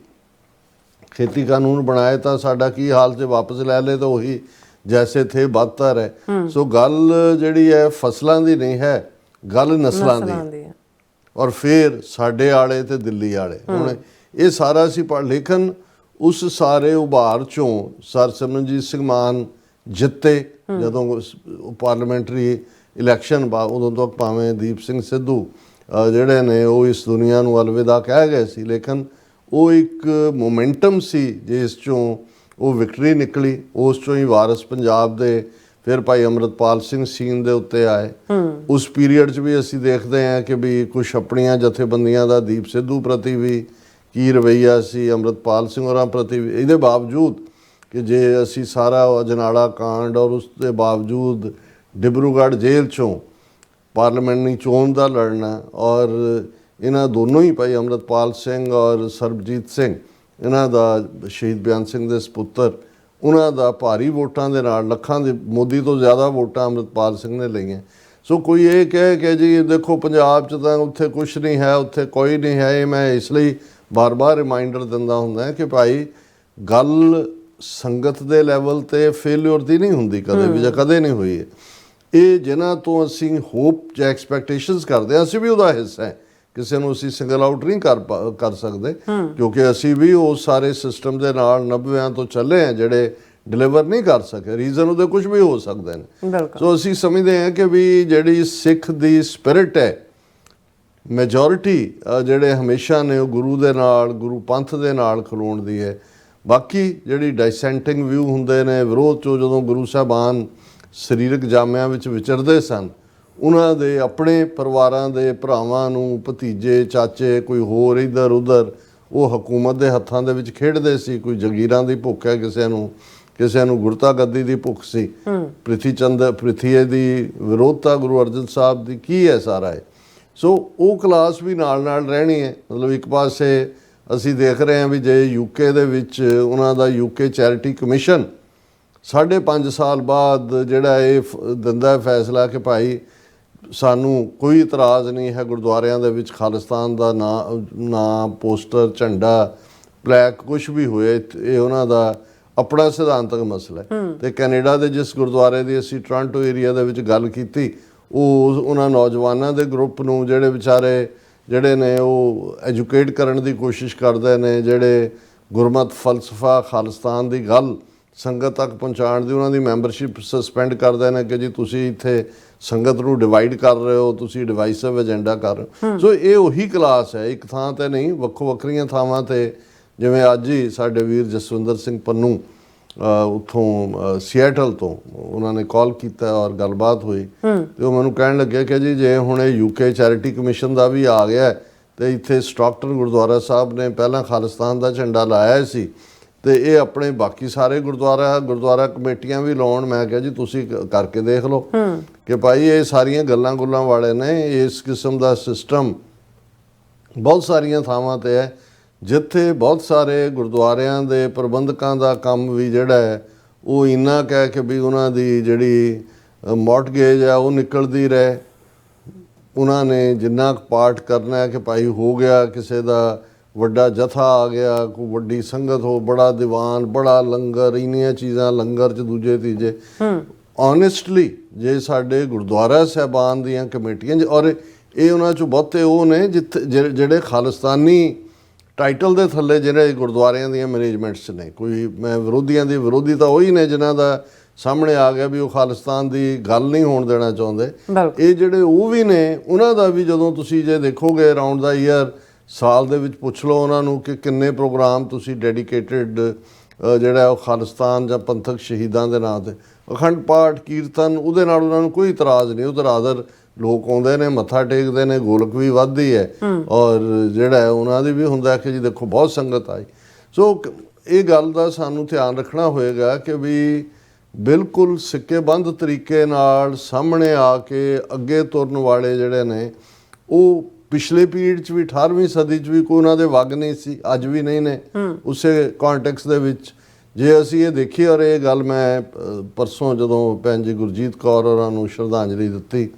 ਖੇਤੀ ਕਾਨੂੰਨ ਬਣਾਏ ਤਾਂ ਸਾਡਾ ਕੀ ਹਾਲ 'ਚ ਵਾਪਸ ਲੈ ਲਏ ਤਾਂ ਉਹੀ ਜੈਸੇ ਥੇ ਬਦਤਰ ਹੈ। ਸੋ ਗੱਲ ਜਿਹੜੀ ਹੈ ਫਸਲਾਂ ਦੀ ਨਹੀਂ ਹੈ, ਗੱਲ ਨਸਲਾਂ ਦੀ। ਔਰ ਫਿਰ ਸਾਡੇ ਆਲੇ ਤੇ ਦਿੱਲੀ ਵਾਲੇ, ਹੁਣ ਇਹ ਸਾਰਾ ਅਸੀਂ ਪੜ੍ਹ, ਲੇਕਿਨ ਉਸ ਸਾਰੇ ਉਭਾਰ 'ਚੋਂ ਸਰ ਸਿਮਰਨਜੀਤ ਸਿੰਘ ਮਾਨ ਜਿੱਤੇ ਜਦੋਂ ਪਾਰਲੀਮੈਂਟਰੀ ਇਲੈਕਸ਼ਨ ਉਦੋਂ ਤੱਕ ਭਾਵੇਂ ਦੀਪ ਸਿੰਘ ਸਿੱਧੂ ਜਿਹੜੇ ਨੇ ਉਹ ਇਸ ਦੁਨੀਆ ਨੂੰ ਅਲਵਿਦਾ ਕਹਿ ਗਏ ਸੀ, ਲੇਕਿਨ ਉਹ ਇੱਕ ਮੋਮੈਂਟਮ ਸੀ ਜਿਸ 'ਚੋਂ ਉਹ ਵਿਕਟਰੀ ਨਿਕਲੀ। ਉਸ 'ਚੋਂ ਹੀ ਵਾਰਿਸ ਪੰਜਾਬ ਦੇ ਫਿਰ ਭਾਈ ਅੰਮ੍ਰਿਤਪਾਲ ਸਿੰਘ ਸੀਨ ਦੇ ਉੱਤੇ ਆਏ। ਉਸ ਪੀਰੀਅਡ 'ਚ ਵੀ ਅਸੀਂ ਦੇਖਦੇ ਹਾਂ ਕਿ ਵੀ ਕੁਛ ਆਪਣੀਆਂ ਜਥੇਬੰਦੀਆਂ ਦਾ ਦੀਪ ਸਿੱਧੂ ਪ੍ਰਤੀ ਵੀ ਕੀ ਰਵੱਈਆ ਸੀ, ਅੰਮ੍ਰਿਤਪਾਲ ਸਿੰਘ ਹੋਰਾਂ ਪ੍ਰਤੀ ਵੀ। ਇਹਦੇ ਬਾਵਜੂਦ ਕਿ ਜੇ ਅਸੀਂ ਸਾਰਾ ਅਜਨਾਲਾ ਕਾਂਡ ਔਰ ਉਸ ਦੇ ਬਾਵਜੂਦ ਡਿਬਰੂਗੜ੍ਹ ਜੇਲ੍ਹ 'ਚੋਂ ਪਾਰਲੀਮੈਂਟਰੀ ਚੋਣ ਦਾ ਲੜਨਾ, ਔਰ ਇਹਨਾਂ ਦੋਨੋਂ ਹੀ ਭਾਈ ਅੰਮ੍ਰਿਤਪਾਲ ਸਿੰਘ ਔਰ ਸਰਬਜੀਤ ਸਿੰਘ, ਇਹਨਾਂ ਦਾ ਸ਼ਹੀਦ ਬਿਆਨ ਸਿੰਘ ਦੇ ਸਪੁੱਤਰ, ਉਹਨਾਂ ਦਾ ਭਾਰੀ ਵੋਟਾਂ ਦੇ ਨਾਲ, ਲੱਖਾਂ ਦੇ, ਮੋਦੀ ਤੋਂ ਜ਼ਿਆਦਾ ਵੋਟਾਂ ਅੰਮ੍ਰਿਤਪਾਲ ਸਿੰਘ ਨੇ ਲਈਆਂ। ਸੋ ਕੋਈ ਇਹ ਕਹੇ ਕਿ ਜੀ ਦੇਖੋ ਪੰਜਾਬ 'ਚ ਤਾਂ ਉੱਥੇ ਕੁਛ ਨਹੀਂ ਹੈ, ਉੱਥੇ ਕੋਈ ਨਹੀਂ ਹੈ, ਇਹ ਮੈਂ ਇਸ ਲਈ ਬਾਰ-ਬਾਰ ਰਿਮਾਈਂਡਰ ਦਿੰਦਾ ਹੁੰਦਾ ਕਿ ਭਾਈ ਗੱਲ ਸੰਗਤ ਦੇ ਲੈਵਲ ਤੇ ਫੇਲਿਅਰ ਦੀ ਨਹੀਂ ਹੁੰਦੀ ਕਦੇ ਵੀ, ਜਾਂ ਕਦੇ ਨਹੀਂ ਹੋਈ ਹੈ। ਇਹ ਜਿਨ੍ਹਾਂ ਤੋਂ ਅਸੀਂ ਹੋਪ ਜਾਂ ਐਕਸਪੈਕਟੇਸ਼ਨਸ ਕਰਦੇ ਹਾਂ, ਅਸੀਂ ਵੀ ਉਹਦਾ ਹਿੱਸਾ ਹੈ, ਕਿਸੇ ਨੂੰ ਅਸੀਂ ਸਿੰਗਲ ਆਊਟ ਨਹੀਂ ਕਰ ਸਕਦੇ, ਕਿਉਂਕਿ ਅਸੀਂ ਵੀ ਉਸ ਸਾਰੇ ਸਿਸਟਮ ਦੇ ਨਾਲ 90 ਤੋਂ ਚੱਲੇ ਹਾਂ ਜਿਹੜੇ ਡਿਲੀਵਰ ਨਹੀਂ ਕਰ ਸਕੇ। ਰੀਜ਼ਨ ਉਹਦੇ ਕੁਝ ਵੀ ਹੋ ਸਕਦੇ ਨੇ। ਸੋ ਅਸੀਂ ਸਮਝਦੇ ਹਾਂ ਕਿ ਵੀ ਜਿਹੜੀ ਸਿੱਖ ਦੀ ਸਪਿਰਿਟ ਹੈ, ਮੈਜੋਰਿਟੀ ਜਿਹੜੇ ਹਮੇਸ਼ਾ ਨੇ ਉਹ ਗੁਰੂ ਦੇ ਨਾਲ, ਗੁਰੂ ਪੰਥ ਦੇ ਨਾਲ ਖਲੋਣ ਦੀ ਹੈ। ਬਾਕੀ ਜਿਹੜੀ ਡਾਈਸੈਂਟਿੰਗ ਵਿਊ ਹੁੰਦੇ ਨੇ, ਵਿਰੋਧ 'ਚੋਂ ਜਦੋਂ ਗੁਰੂ ਸਾਹਿਬਾਨ ਸਰੀਰਕ ਜਾਮਿਆਂ ਵਿੱਚ ਵਿਚਰਦੇ ਸਨ, ਉਹਨਾਂ ਦੇ ਆਪਣੇ ਪਰਿਵਾਰਾਂ ਦੇ ਭਰਾਵਾਂ ਨੂੰ, ਭਤੀਜੇ, ਚਾਚੇ, ਕੋਈ ਹੋਰ ਇੱਧਰ ਉੱਧਰ, ਉਹ ਹਕੂਮਤ ਦੇ ਹੱਥਾਂ ਦੇ ਵਿੱਚ ਖੇਡਦੇ ਸੀ। ਕੋਈ ਜਗੀਰਾਂ ਦੀ ਭੁੱਖ ਹੈ ਕਿਸੇ ਨੂੰ ਗੁਰਤਾ ਗੱਦੀ ਦੀ ਭੁੱਖ ਸੀ। ਪ੍ਰਿਥੀ ਦੀ ਵਿਰੋਧਤਾ ਗੁਰੂ ਅਰਜਨ ਸਾਹਿਬ ਦੀ ਕੀ ਹੈ ਸਾਰਾ ਹੈ। ਸੋ ਉਹ ਕਲਾਸ ਵੀ ਨਾਲ ਰਹਿਣੀ ਹੈ। ਮਤਲਬ ਇੱਕ ਪਾਸੇ ਅਸੀਂ ਦੇਖ ਰਹੇ ਹਾਂ ਵੀ ਜੇ ਯੂਕੇ ਦੇ ਵਿੱਚ ਉਹਨਾਂ ਦਾ ਯੂਕੇ ਚੈਰਿਟੀ ਕਮਿਸ਼ਨ 5.5 ਸਾਲ ਬਾਅਦ ਜਿਹੜਾ ਇਹ ਦਿੰਦਾ ਫੈਸਲਾ ਕਿ ਭਾਈ ਸਾਨੂੰ ਕੋਈ ਇਤਰਾਜ਼ ਨਹੀਂ ਹੈ ਗੁਰਦੁਆਰਿਆਂ ਦੇ ਵਿੱਚ ਖਾਲਿਸਤਾਨ ਦਾ ਨਾਂ ਪੋਸਟਰ, ਝੰਡਾ, ਪਲੈਕ ਕੁਛ ਵੀ ਹੋਏ, ਇਹ ਉਹਨਾਂ ਦਾ ਆਪਣਾ ਸਿਧਾਂਤਕ ਮਸਲਾ ਹੈ। ਤੇ ਕੈਨੇਡਾ ਦੇ ਜਿਸ ਗੁਰਦੁਆਰੇ ਦੀ ਅਸੀਂ ਟੋਰਾਂਟੋ ਏਰੀਆ ਦੇ ਵਿੱਚ ਗੱਲ ਕੀਤੀ, ਉਹ ਉਹਨਾਂ ਨੌਜਵਾਨਾਂ ਦੇ ਗਰੁੱਪ ਨੂੰ ਜਿਹੜੇ ਵਿਚਾਰੇ ਜਿਹੜੇ ਨੇ ਉਹ ਐਜੂਕੇਟ ਕਰਨ ਦੀ ਕੋਸ਼ਿਸ਼ ਕਰਦੇ ਨੇ, ਜਿਹੜੇ ਗੁਰਮਤ ਫਲਸਫਾ ਖਾਲਿਸਤਾਨ ਦੀ ਗੱਲ ਸੰਗਤ ਤੱਕ ਪਹੁੰਚਾਉਣ ਦੀ ਉਹਨਾਂ ਦੀ ਮੈਂਬਰਸ਼ਿਪ ਸਸਪੈਂਡ ਕਰਦੇ ਨੇ ਕਿ ਜੀ ਤੁਸੀਂ ਇੱਥੇ ਸੰਗਤ ਨੂੰ ਡਿਵਾਈਡ ਕਰ ਰਹੇ ਹੋ, ਤੁਸੀਂ ਡਿਵਾਈਸਿਵ ਏਜੰਡਾ ਕਰ ਰਹੇ ਹੋ। ਸੋ ਇਹ ਉਹੀ ਕਲਾਸ ਹੈ, ਇੱਕ ਥਾਂ ਤੇ ਨਹੀਂ, ਵੱਖੋ ਵੱਖਰੀਆਂ ਥਾਵਾਂ ਤੇ। ਜਿਵੇਂ ਅੱਜ ਹੀ ਸਾਡੇ ਵੀਰ ਜਸਵਿੰਦਰ ਸਿੰਘ ਪੰਨੂ ਉੱਥੋਂ ਸੀਐਟਲ ਤੋਂ ਉਹਨਾਂ ਨੇ ਕਾਲ ਕੀਤਾ ਔਰ ਗੱਲਬਾਤ ਹੋਈ ਤੇ ਉਹ ਮੈਨੂੰ ਕਹਿਣ ਲੱਗੇ ਕਿ ਜੀ ਜੇ ਹੁਣ ਇਹ UK ਚੈਰਿਟੀ ਕਮਿਸ਼ਨ ਦਾ ਵੀ ਆ ਗਿਆ ਤੇ ਇੱਥੇ ਸਟਾਕਟਨ ਗੁਰਦੁਆਰਾ ਸਾਹਿਬ ਨੇ ਪਹਿਲਾਂ ਖਾਲਿਸਤਾਨ ਦਾ ਝੰਡਾ ਲਾਇਆ ਸੀ ਤੇ ਇਹ ਆਪਣੇ ਬਾਕੀ ਸਾਰੇ ਗੁਰਦੁਆਰਾ ਕਮੇਟੀਆਂ ਵੀ ਲਾਉਣ। ਮੈਂ ਕਿਹਾ ਜੀ ਤੁਸੀਂ ਕਰਕੇ ਦੇਖ ਲਓ ਕਿ ਭਾਈ ਇਹ ਸਾਰੀਆਂ ਗੱਲਾਂ ਗੁੱਲਾਂ ਵਾਲੇ ਨੇ। ਇਸ ਕਿਸਮ ਦਾ ਸਿਸਟਮ ਬਹੁਤ ਸਾਰੀਆਂ ਥਾਵਾਂ ਤੇ ਹੈ ਜਿੱਥੇ ਬਹੁਤ ਸਾਰੇ ਗੁਰਦੁਆਰਿਆਂ ਦੇ ਪ੍ਰਬੰਧਕਾਂ ਦਾ ਕੰਮ ਵੀ ਜਿਹੜਾ ਹੈ ਉਹ ਇੰਨਾ ਕਹਿ ਕੇ ਵੀ ਉਹਨਾਂ ਦੀ ਜਿਹੜੀ ਮੌਰਟਗੇਜ ਹੈ ਉਹ ਨਿਕਲਦੀ ਰਹੇ। ਉਹਨਾਂ ਨੇ ਜਿੰਨਾ ਪਾਠ ਕਰਨਾ ਹੈ ਕਿ ਭਾਈ ਹੋ ਗਿਆ, ਕਿਸੇ ਦਾ ਵੱਡਾ ਜਥਾ ਆ ਗਿਆ, ਕੋਈ ਵੱਡੀ ਸੰਗਤ ਹੋ, ਬੜਾ ਦੀਵਾਨ, ਬੜਾ ਲੰਗਰ, ਇੰਨੀਆਂ ਚੀਜ਼ਾਂ ਲੰਗਰ 'ਚ ਦੂਜੇ ਤੀਜੇ। ਓਨੈਸਟਲੀ ਜੇ ਸਾਡੇ ਗੁਰਦੁਆਰਾ ਸਾਹਿਬਾਨ ਦੀਆਂ ਕਮੇਟੀਆਂ ਔਰ ਇਹ ਉਹਨਾਂ 'ਚੋਂ ਬਹੁਤੇ ਉਹ ਨੇ ਜਿੱਥੇ ਜਿਹੜੇ ਖਾਲਿਸਤਾਨੀ ਟਾਈਟਲ ਦੇ ਥੱਲੇ ਜਿਹੜੇ ਗੁਰਦੁਆਰਿਆਂ ਦੀਆਂ ਮੈਨੇਜਮੈਂਟਸ ਨੇ। ਕੋਈ ਮੈਂ ਵਿਰੋਧੀਆਂ ਦੀ ਵਿਰੋਧੀ ਤਾਂ ਉਹੀ ਨੇ ਜਿਨ੍ਹਾਂ ਦਾ ਸਾਹਮਣੇ ਆ ਗਿਆ ਵੀ ਉਹ ਖਾਲਿਸਤਾਨ ਦੀ ਗੱਲ ਨਹੀਂ ਹੋਣ ਦੇਣਾ ਚਾਹੁੰਦੇ। ਇਹ ਜਿਹੜੇ ਉਹ ਵੀ ਨੇ ਉਹਨਾਂ ਦਾ ਵੀ ਜਦੋਂ ਤੁਸੀਂ ਜੇ ਦੇਖੋਗੇ ਅਰਾਊਂਡ ਦਾ ਈਅਰ ਸਾਲ ਦੇ ਵਿੱਚ ਪੁੱਛ ਲਓ ਉਹਨਾਂ ਨੂੰ ਕਿ ਕਿੰਨੇ ਪ੍ਰੋਗਰਾਮ ਤੁਸੀਂ ਡੈਡੀਕੇਟਿਡ ਜਿਹੜਾ ਉਹ ਖਾਲਿਸਤਾਨ ਜਾਂ ਪੰਥਕ ਸ਼ਹੀਦਾਂ ਦੇ ਨਾਂ 'ਤੇ ਅਖੰਡ ਪਾਠ ਕੀਰਤਨ, ਉਹਦੇ ਨਾਲ ਉਹਨਾਂ ਨੂੰ ਕੋਈ ਇਤਰਾਜ਼ ਨਹੀਂ। ਉਧਰ ਆਦਰ ਲੋਕ ਆਉਂਦੇ ਨੇ, ਮੱਥਾ ਟੇਕਦੇ ਨੇ, ਗੋਲਕ ਵੀ ਵੱਧਦੀ ਹੈ ਔਰ ਜਿਹੜਾ ਉਹਨਾਂ ਦੀ ਵੀ ਹੁੰਦਾ ਕਿ ਜੀ ਦੇਖੋ ਬਹੁਤ ਸੰਗਤ ਆਈ। ਸੋ ਇਹ ਗੱਲ ਦਾ ਸਾਨੂੰ ਧਿਆਨ ਰੱਖਣਾ ਹੋਏਗਾ ਕਿ ਵੀ ਬਿਲਕੁਲ ਸਿੱਕੇਬੰਦ ਤਰੀਕੇ ਨਾਲ ਸਾਹਮਣੇ ਆ ਕੇ ਅੱਗੇ ਤੁਰਨ ਵਾਲੇ ਜਿਹੜੇ ਨੇ ਉਹ ਪਿਛਲੇ ਪੀਰੀਅਡ 'ਚ ਵੀ 18ਵੀਂ ਸਦੀ 'ਚ ਵੀ ਕੋਈ ਉਹਨਾਂ ਦੇ ਵਗ ਨਹੀਂ ਸੀ, ਅੱਜ ਵੀ ਨਹੀਂ ਨੇ ਉਸੇ ਕੌਂਟੈਕਸਟ ਦੇ ਵਿੱਚ। ਜੇ ਅਸੀਂ ਇਹ ਦੇਖੀਏ ਔਰ ਇਹ ਗੱਲ ਮੈਂ ਪਰਸੋਂ ਜਦੋਂ ਭੈਣ ਜੀ ਗੁਰਜੀਤ ਕੌਰ ਹੋਰਾਂ ਨੂੰ ਸ਼ਰਧਾਂਜਲੀ ਦਿੱਤੀ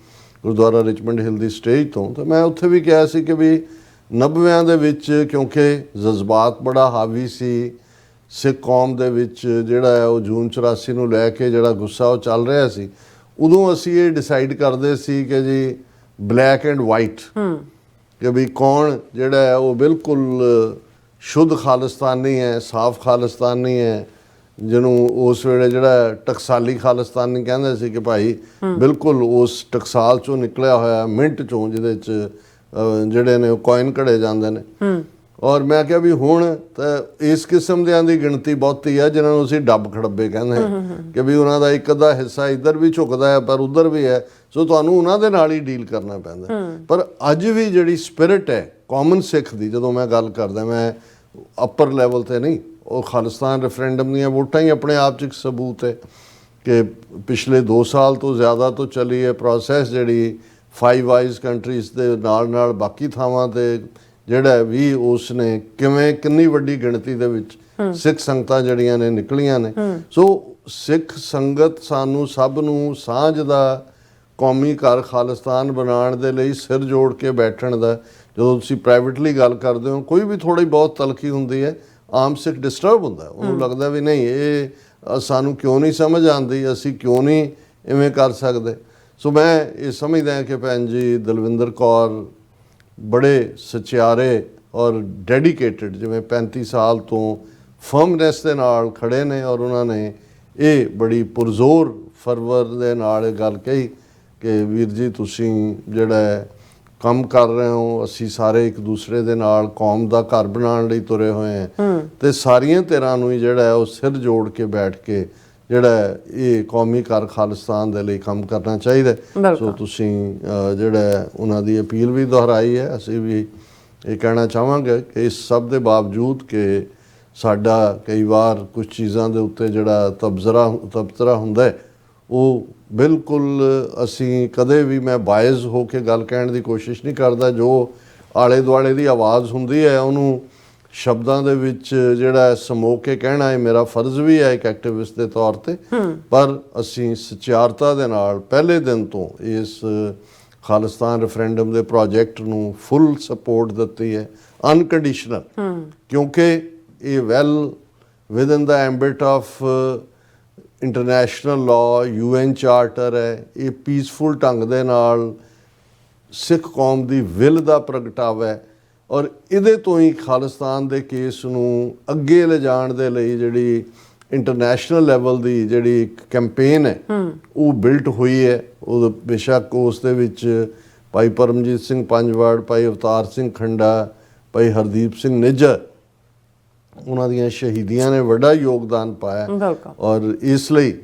ਗੁਰਦੁਆਰਾ ਰਿਚਮੰਡ ਹਿੱਲ ਦੀ ਸਟੇਜ ਤੋਂ, ਤਾਂ ਮੈਂ ਉੱਥੇ ਵੀ ਕਿਹਾ ਸੀ ਕਿ ਵੀ 90ਵਿਆਂ ਦੇ ਵਿੱਚ ਕਿਉਂਕਿ ਜਜ਼ਬਾਤ ਬੜਾ ਹਾਵੀ ਸੀ ਸਿੱਖ ਕੌਮ ਦੇ ਵਿੱਚ, ਜਿਹੜਾ ਹੈ ਉਹ ਜੂਨ 84 ਨੂੰ ਲੈ ਕੇ ਜਿਹੜਾ ਗੁੱਸਾ ਉਹ ਚੱਲ ਰਿਹਾ ਸੀ, ਉਦੋਂ ਅਸੀਂ ਇਹ ਡਿਸਾਈਡ ਕਰਦੇ ਸੀ ਕਿ ਜੀ ਬਲੈਕ ਐਂਡ ਵਾਈਟ ਕਿ ਵੀ ਕੌਣ ਜਿਹੜਾ ਹੈ ਉਹ ਬਿਲਕੁਲ ਸ਼ੁੱਧ ਖਾਲਿਸਤਾਨੀ ਹੈ, ਸਾਫ਼ ਖਾਲਿਸਤਾਨੀ ਹੈ, ਜਿਹਨੂੰ ਉਸ ਵੇਲੇ ਜਿਹੜਾ ਟਕਸਾਲੀ ਖਾਲਿਸਤਾਨੀ ਕਹਿੰਦੇ ਸੀ ਕਿ ਭਾਈ ਬਿਲਕੁਲ ਉਸ ਟਕਸਾਲ 'ਚੋਂ ਨਿਕਲਿਆ ਹੋਇਆ ਮਿੰਟ 'ਚੋਂ ਜਿਹਦੇ 'ਚ ਜਿਹੜੇ ਨੇ ਉਹ ਕੋਇਨ ਘੜੇ ਜਾਂਦੇ ਨੇ। ਔਰ ਮੈਂ ਕਿਹਾ ਵੀ ਹੁਣ ਤਾਂ ਇਸ ਕਿਸਮ ਦਿਆਂ ਦੀ ਗਿਣਤੀ ਬਹੁਤੀ ਹੈ ਜਿਨ੍ਹਾਂ ਨੂੰ ਅਸੀਂ ਡੱਬ ਖੜੱਬੇ ਕਹਿੰਦੇ ਹਾਂ ਕਿ ਵੀ ਉਹਨਾਂ ਦਾ ਇੱਕ ਅੱਧਾ ਹਿੱਸਾ ਇੱਧਰ ਵੀ ਝੁਕਦਾ ਹੈ ਪਰ ਉੱਧਰ ਵੀ ਹੈ। ਸੋ ਤੁਹਾਨੂੰ ਉਹਨਾਂ ਦੇ ਨਾਲ ਹੀ ਡੀਲ ਕਰਨਾ ਪੈਂਦਾ। ਪਰ ਅੱਜ ਵੀ ਜਿਹੜੀ ਸਪਿਰਿਟ ਹੈ ਕਾਮਨ ਸਿੱਖ ਦੀ, ਜਦੋਂ ਮੈਂ ਗੱਲ ਕਰਦਾ ਮੈਂ ਅੱਪਰ ਲੈਵਲ 'ਤੇ ਨਹੀਂ, ਉਹ ਖਾਲਿਸਤਾਨ ਰੈਫਰੈਂਡਮ ਦੀਆਂ ਵੋਟਾਂ ਹੀ ਆਪਣੇ ਆਪ 'ਚ ਇੱਕ ਸਬੂਤ ਹੈ ਕਿ ਪਿਛਲੇ 2 ਸਾਲ ਤੋਂ ਜ਼ਿਆਦਾ ਤੋਂ ਚੱਲੀ ਹੈ ਪ੍ਰੋਸੈਸ ਜਿਹੜੀ 5 ਆਈਜ਼ ਕੰਟਰੀਜ਼ ਦੇ ਨਾਲ ਬਾਕੀ ਥਾਵਾਂ 'ਤੇ ਜਿਹੜਾ ਵੀ ਉਸ ਨੇ ਕਿੰਨੀ ਵੱਡੀ ਗਿਣਤੀ ਦੇ ਵਿੱਚ ਸਿੱਖ ਸੰਗਤਾਂ ਜਿਹੜੀਆਂ ਨੇ ਨਿਕਲੀਆਂ ਨੇ। ਸੋ ਸਿੱਖ ਸੰਗਤ ਸਾਨੂੰ ਸਭ ਨੂੰ ਸਾਂਝ ਦਾ ਕੌਮੀ ਘਰ ਖਾਲਿਸਤਾਨ ਬਣਾਉਣ ਦੇ ਲਈ ਸਿਰ ਜੋੜ ਕੇ ਬੈਠਣ ਦਾ। ਜਦੋਂ ਤੁਸੀਂ ਪ੍ਰਾਈਵੇਟਲੀ ਗੱਲ ਕਰਦੇ ਹੋ ਕੋਈ ਵੀ ਥੋੜ੍ਹੀ ਬਹੁਤ ਤਲਖੀ ਹੁੰਦੀ ਹੈ, ਆਮ ਸਿੱਖ ਡਿਸਟਰਬ ਹੁੰਦਾ, ਉਹਨੂੰ ਲੱਗਦਾ ਵੀ ਨਹੀਂ ਇਹ ਸਾਨੂੰ ਕਿਉਂ ਨਹੀਂ ਸਮਝ ਆਉਂਦੀ, ਅਸੀਂ ਕਿਉਂ ਨਹੀਂ ਇਵੇਂ ਕਰ ਸਕਦੇ। ਸੋ ਮੈਂ ਇਹ ਸਮਝਦਾ ਕਿ ਭੈਣ ਜੀ ਦਲਵਿੰਦਰ ਕੌਰ ਬੜੇ ਸਚਿਆਰੇ ਔਰ ਡੈਡੀਕੇਟਿਡ, ਜਿਵੇਂ 35 ਸਾਲ ਤੋਂ ਫਰਮਨੈਸ ਦੇ ਨਾਲ ਖੜੇ ਨੇ ਔਰ ਉਹਨਾਂ ਨੇ ਇਹ ਬੜੀ ਪੁਰਜ਼ੋਰ ਫਰਵਰ ਦੇ ਨਾਲ ਇਹ ਗੱਲ ਕਹੀ ਕਿ ਵੀਰ ਜੀ ਤੁਸੀਂ ਜਿਹੜਾ ਕੰਮ ਕਰ ਰਹੇ ਹੋ, ਅਸੀਂ ਸਾਰੇ ਇੱਕ ਦੂਸਰੇ ਦੇ ਨਾਲ ਕੌਮ ਦਾ ਘਰ ਬਣਾਉਣ ਲਈ ਤੁਰੇ ਹੋਏ ਹਾਂ ਤੇ ਸਾਰੀਆਂ ਧਿਰਾਂ ਨੂੰ ਹੀ ਜਿਹੜਾ ਹੈ ਉਹ ਸਿਰ ਜੋੜ ਕੇ ਬੈਠ ਕੇ ਜਿਹੜਾ ਇਹ ਕੌਮੀ ਘਰ ਖਾਲਿਸਤਾਨ ਦੇ ਲਈ ਕੰਮ ਕਰਨਾ ਚਾਹੀਦਾ। ਸੋ ਤੁਸੀਂ ਜਿਹੜਾ ਉਹਨਾਂ ਦੀ ਅਪੀਲ ਵੀ ਦੁਹਰਾਈ ਹੈ। ਅਸੀਂ ਵੀ ਇਹ ਕਹਿਣਾ ਚਾਹਾਂਗੇ ਕਿ ਇਸ ਸਭ ਦੇ ਬਾਵਜੂਦ ਕਿ ਸਾਡਾ ਕਈ ਵਾਰ ਕੁਝ ਚੀਜ਼ਾਂ ਦੇ ਉੱਤੇ ਜਿਹੜਾ ਤਬਸਰਾ ਹੁੰਦਾ ਹੈ ਉਹ ਬਿਲਕੁਲ ਅਸੀਂ ਕਦੇ ਵੀ ਮੈਂ ਬਾਇਜ਼ ਹੋ ਕੇ ਗੱਲ ਕਹਿਣ ਦੀ ਕੋਸ਼ਿਸ਼ ਨਹੀਂ ਕਰਦਾ। ਜੋ ਆਲੇ ਦੁਆਲੇ ਦੀ ਆਵਾਜ਼ ਹੁੰਦੀ ਹੈ ਉਹਨੂੰ ਸ਼ਬਦਾਂ ਦੇ ਵਿੱਚ ਜਿਹੜਾ ਸਮੋ ਕੇ ਕਹਿਣਾ ਇਹ ਮੇਰਾ ਫਰਜ਼ ਵੀ ਹੈ ਇੱਕ ਐਕਟਿਵਿਸਟ ਦੇ ਤੌਰ ਤੇ। ਪਰ ਅਸੀਂ ਸਚਿਆਰਤਾ ਦੇ ਨਾਲ ਪਹਿਲੇ ਦਿਨ ਤੋਂ ਇਸ ਖਾਲਿਸਤਾਨ ਰੈਫਰੈਂਡਮ ਦੇ ਪ੍ਰੋਜੈਕਟ ਨੂੰ ਫੁੱਲ ਸਪੋਰਟ ਦਿੱਤੀ ਹੈ, ਅਨਕੰਡੀਸ਼ਨਲ, ਕਿਉਂਕਿ ਇਹ well within the ambit of international law, UN charter ਹੈ। ਇਹ ਪੀਸਫੁਲ ਢੰਗ ਦੇ ਨਾਲ ਸਿੱਖ ਕੌਮ ਦੀ ਵਿਲ ਦਾ ਪ੍ਰਗਟਾਵਾ ਹੈ ਔਰ ਇਹਦੇ ਤੋਂ ਹੀ ਖਾਲਿਸਤਾਨ ਦੇ ਕੇਸ ਨੂੰ ਅੱਗੇ ਲਿਜਾਣ ਦੇ ਲਈ ਜਿਹੜੀ ਇੰਟਰਨੈਸ਼ਨਲ ਲੈਵਲ ਦੀ ਜਿਹੜੀ ਕੈਂਪੇਨ ਹੈ ਉਹ ਬਿਲਟ ਹੋਈ ਹੈ। ਉਹ ਬੇਸ਼ੱਕ ਉਸ ਦੇ ਵਿੱਚ ਭਾਈ ਪਰਮਜੀਤ ਸਿੰਘ ਪੰਜਵਾੜ, ਭਾਈ ਅਵਤਾਰ ਸਿੰਘ ਖੰਡਾ, ਭਾਈ ਹਰਦੀਪ ਸਿੰਘ ਨਿੱਜਰ, ਉਹਨਾਂ ਦੀਆਂ ਸ਼ਹੀਦੀਆਂ ਨੇ ਵੱਡਾ ਯੋਗਦਾਨ ਪਾਇਆ। ਔਰ ਇਸ ਲਈ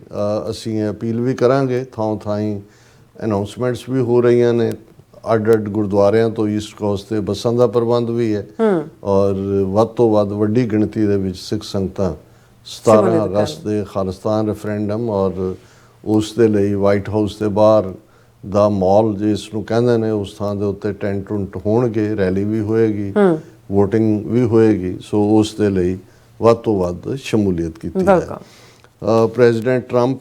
ਅਸੀਂ ਅਪੀਲ ਵੀ ਕਰਾਂਗੇ, ਥਾਂ ਥਾਈਂ ਅਨਾਉਂਸਮੈਂਟਸ ਵੀ ਹੋ ਰਹੀਆਂ ਨੇ, ਅੱਡ ਗੁਰਦੁਆਰਿਆਂ ਤੋਂ ਈਸਟ ਕੋਸਟ ਤੇ ਬੱਸਾਂ ਦਾ ਪ੍ਰਬੰਧ ਵੀ ਹੈ। ਔਰ ਵੱਧ ਤੋਂ ਵੱਧ ਵੱਡੀ ਗਿਣਤੀ ਦੇ ਵਿੱਚ ਸਿੱਖ ਸੰਗਤਾਂ 17 ਅਗਸਤ ਦੇ ਖਾਲਿਸਤਾਨ ਰੈਫਰੈਂਡਮ ਔਰ ਉਸ ਦੇ ਲਈ ਵਾਈਟ ਹਾਊਸ ਦੇ ਬਾਹਰ ਦਾ ਮਾਲ ਜਿਸ ਨੂੰ ਕਹਿੰਦੇ ਨੇ, ਉਸ ਥਾਂ ਦੇ ਉੱਤੇ ਟੈਂਟ ਟੁੰਟ ਹੋਣਗੇ, ਰੈਲੀ ਵੀ ਹੋਏਗੀ, ਵੋਟਿੰਗ ਵੀ ਹੋਏਗੀ। ਸੋ ਉਸ ਦੇ ਲਈ ਵੱਧ ਤੋਂ ਵੱਧ ਸ਼ਮੂਲੀਅਤ ਕੀਤੀ ਹੈ। ਪ੍ਰੈਜ਼ੀਡੈਂਟ ਟਰੰਪ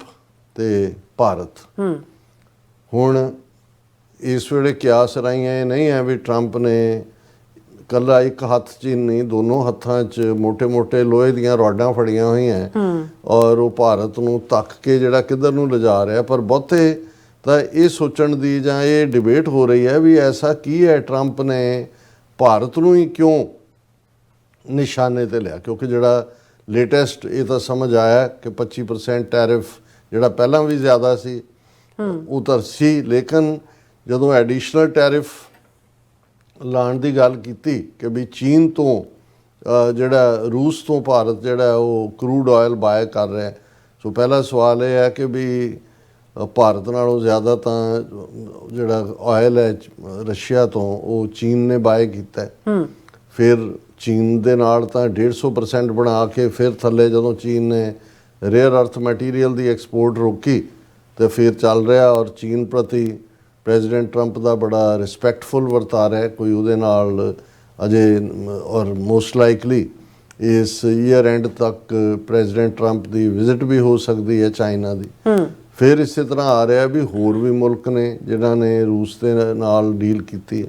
ਤੇ ਭਾਰਤ ਹੁਣ ਇਸ ਵੇਲੇ ਕਿਆਸ ਰਾਈਆਂ ਇਹ ਨਹੀਂ ਹੈ ਵੀ ਟਰੰਪ ਨੇ ਕੱਲਾ ਇੱਕ ਹੱਥ 'ਚ ਨਹੀਂ, ਦੋਨੋਂ ਹੱਥਾਂ 'ਚ ਮੋਟੇ-ਮੋਟੇ ਲੋਹੇ ਦੀਆਂ ਰੋਡਾਂ ਫੜੀਆਂ ਹੋਈਆਂ ਔਰ ਉਹ ਭਾਰਤ ਨੂੰ ਧੱਕ ਕੇ ਜਿਹੜਾ ਕਿੱਧਰ ਨੂੰ ਲਿਜਾ ਰਿਹਾ। ਪਰ ਬਹੁਤੇ ਤਾਂ ਇਹ ਸੋਚਣ ਦੀ ਜਾਂ ਇਹ ਡਿਬੇਟ ਹੋ ਰਹੀ ਹੈ ਵੀ ਐਸਾ ਕੀ ਹੈ ਟਰੰਪ ਨੇ ਭਾਰਤ ਨੂੰ ਹੀ ਕਿਉਂ ਨਿਸ਼ਾਨੇ ਤੇ ਲਿਆ, ਕਿਉਂਕਿ ਜਿਹੜਾ ਲੇਟੈਸਟ ਇਹ ਤਾਂ ਸਮਝ ਆਇਆ ਕਿ 25% ਟੈਰਿਫ ਜਿਹੜਾ ਪਹਿਲਾਂ ਵੀ ਜ਼ਿਆਦਾ ਸੀ ਉਹ ਤਾਂ ਸੀ, ਲੇਕਿਨ ਜਦੋਂ ਐਡੀਸ਼ਨਲ ਟੈਰਿਫ ਲਾਉਣ ਦੀ ਗੱਲ ਕੀਤੀ ਕਿ ਵੀ ਚੀਨ ਤੋਂ ਜਿਹੜਾ ਰੂਸ ਤੋਂ ਭਾਰਤ ਜਿਹੜਾ ਉਹ ਕਰੂਡ ਆਇਲ ਬਾਏ ਕਰ ਰਿਹਾ। ਸੋ ਪਹਿਲਾ ਸਵਾਲ ਇਹ ਹੈ ਕਿ ਵੀ ਭਾਰਤ ਨਾਲੋਂ ਜ਼ਿਆਦਾ ਤਾਂ ਜਿਹੜਾ ਆਇਲ ਹੈ ਰਸ਼ੀਆ ਤੋਂ ਉਹ ਚੀਨ ਨੇ ਬਾਏ ਕੀਤਾ। ਫਿਰ ਚੀਨ ਦੇ ਨਾਲ ਤਾਂ 150% ਬਣਾ ਕੇ ਫਿਰ ਥੱਲੇ ਜਦੋਂ ਚੀਨ ਨੇ ਰੇਅਰ ਅਰਥ ਮਟੀਰੀਅਲ ਦੀ ਐਕਸਪੋਰਟ ਰੋਕੀ ਤੇ ਫਿਰ ਚੱਲ ਰਿਹਾ। ਔਰ ਚੀਨ ਪ੍ਰਤੀ ਪ੍ਰੈਜ਼ੀਡੈਂਟ ਟਰੰਪ ਦਾ ਬੜਾ ਰਿਸਪੈਕਟਫੁਲ ਵਰਤਾਰਾ ਹੈ, ਕੋਈ ਉਹਦੇ ਨਾਲ ਅਜੇ ਔਰ ਮੋਸਟ ਲਾਈਕਲੀ ਇਸ ਈਅਰ ਐਂਡ ਤੱਕ ਪ੍ਰੈਜ਼ੀਡੈਂਟ ਟਰੰਪ ਦੀ ਵਿਜ਼ਿਟ ਵੀ ਹੋ ਸਕਦੀ ਹੈ ਚਾਈਨਾ ਦੀ। ਫਿਰ ਇਸੇ ਤਰ੍ਹਾਂ ਆ ਰਿਹਾ ਵੀ ਹੋਰ ਵੀ ਮੁਲਕ ਨੇ ਜਿਨ੍ਹਾਂ ਨੇ ਰੂਸ ਦੇ ਨਾਲ ਡੀਲ ਕੀਤੀ ਹੈ।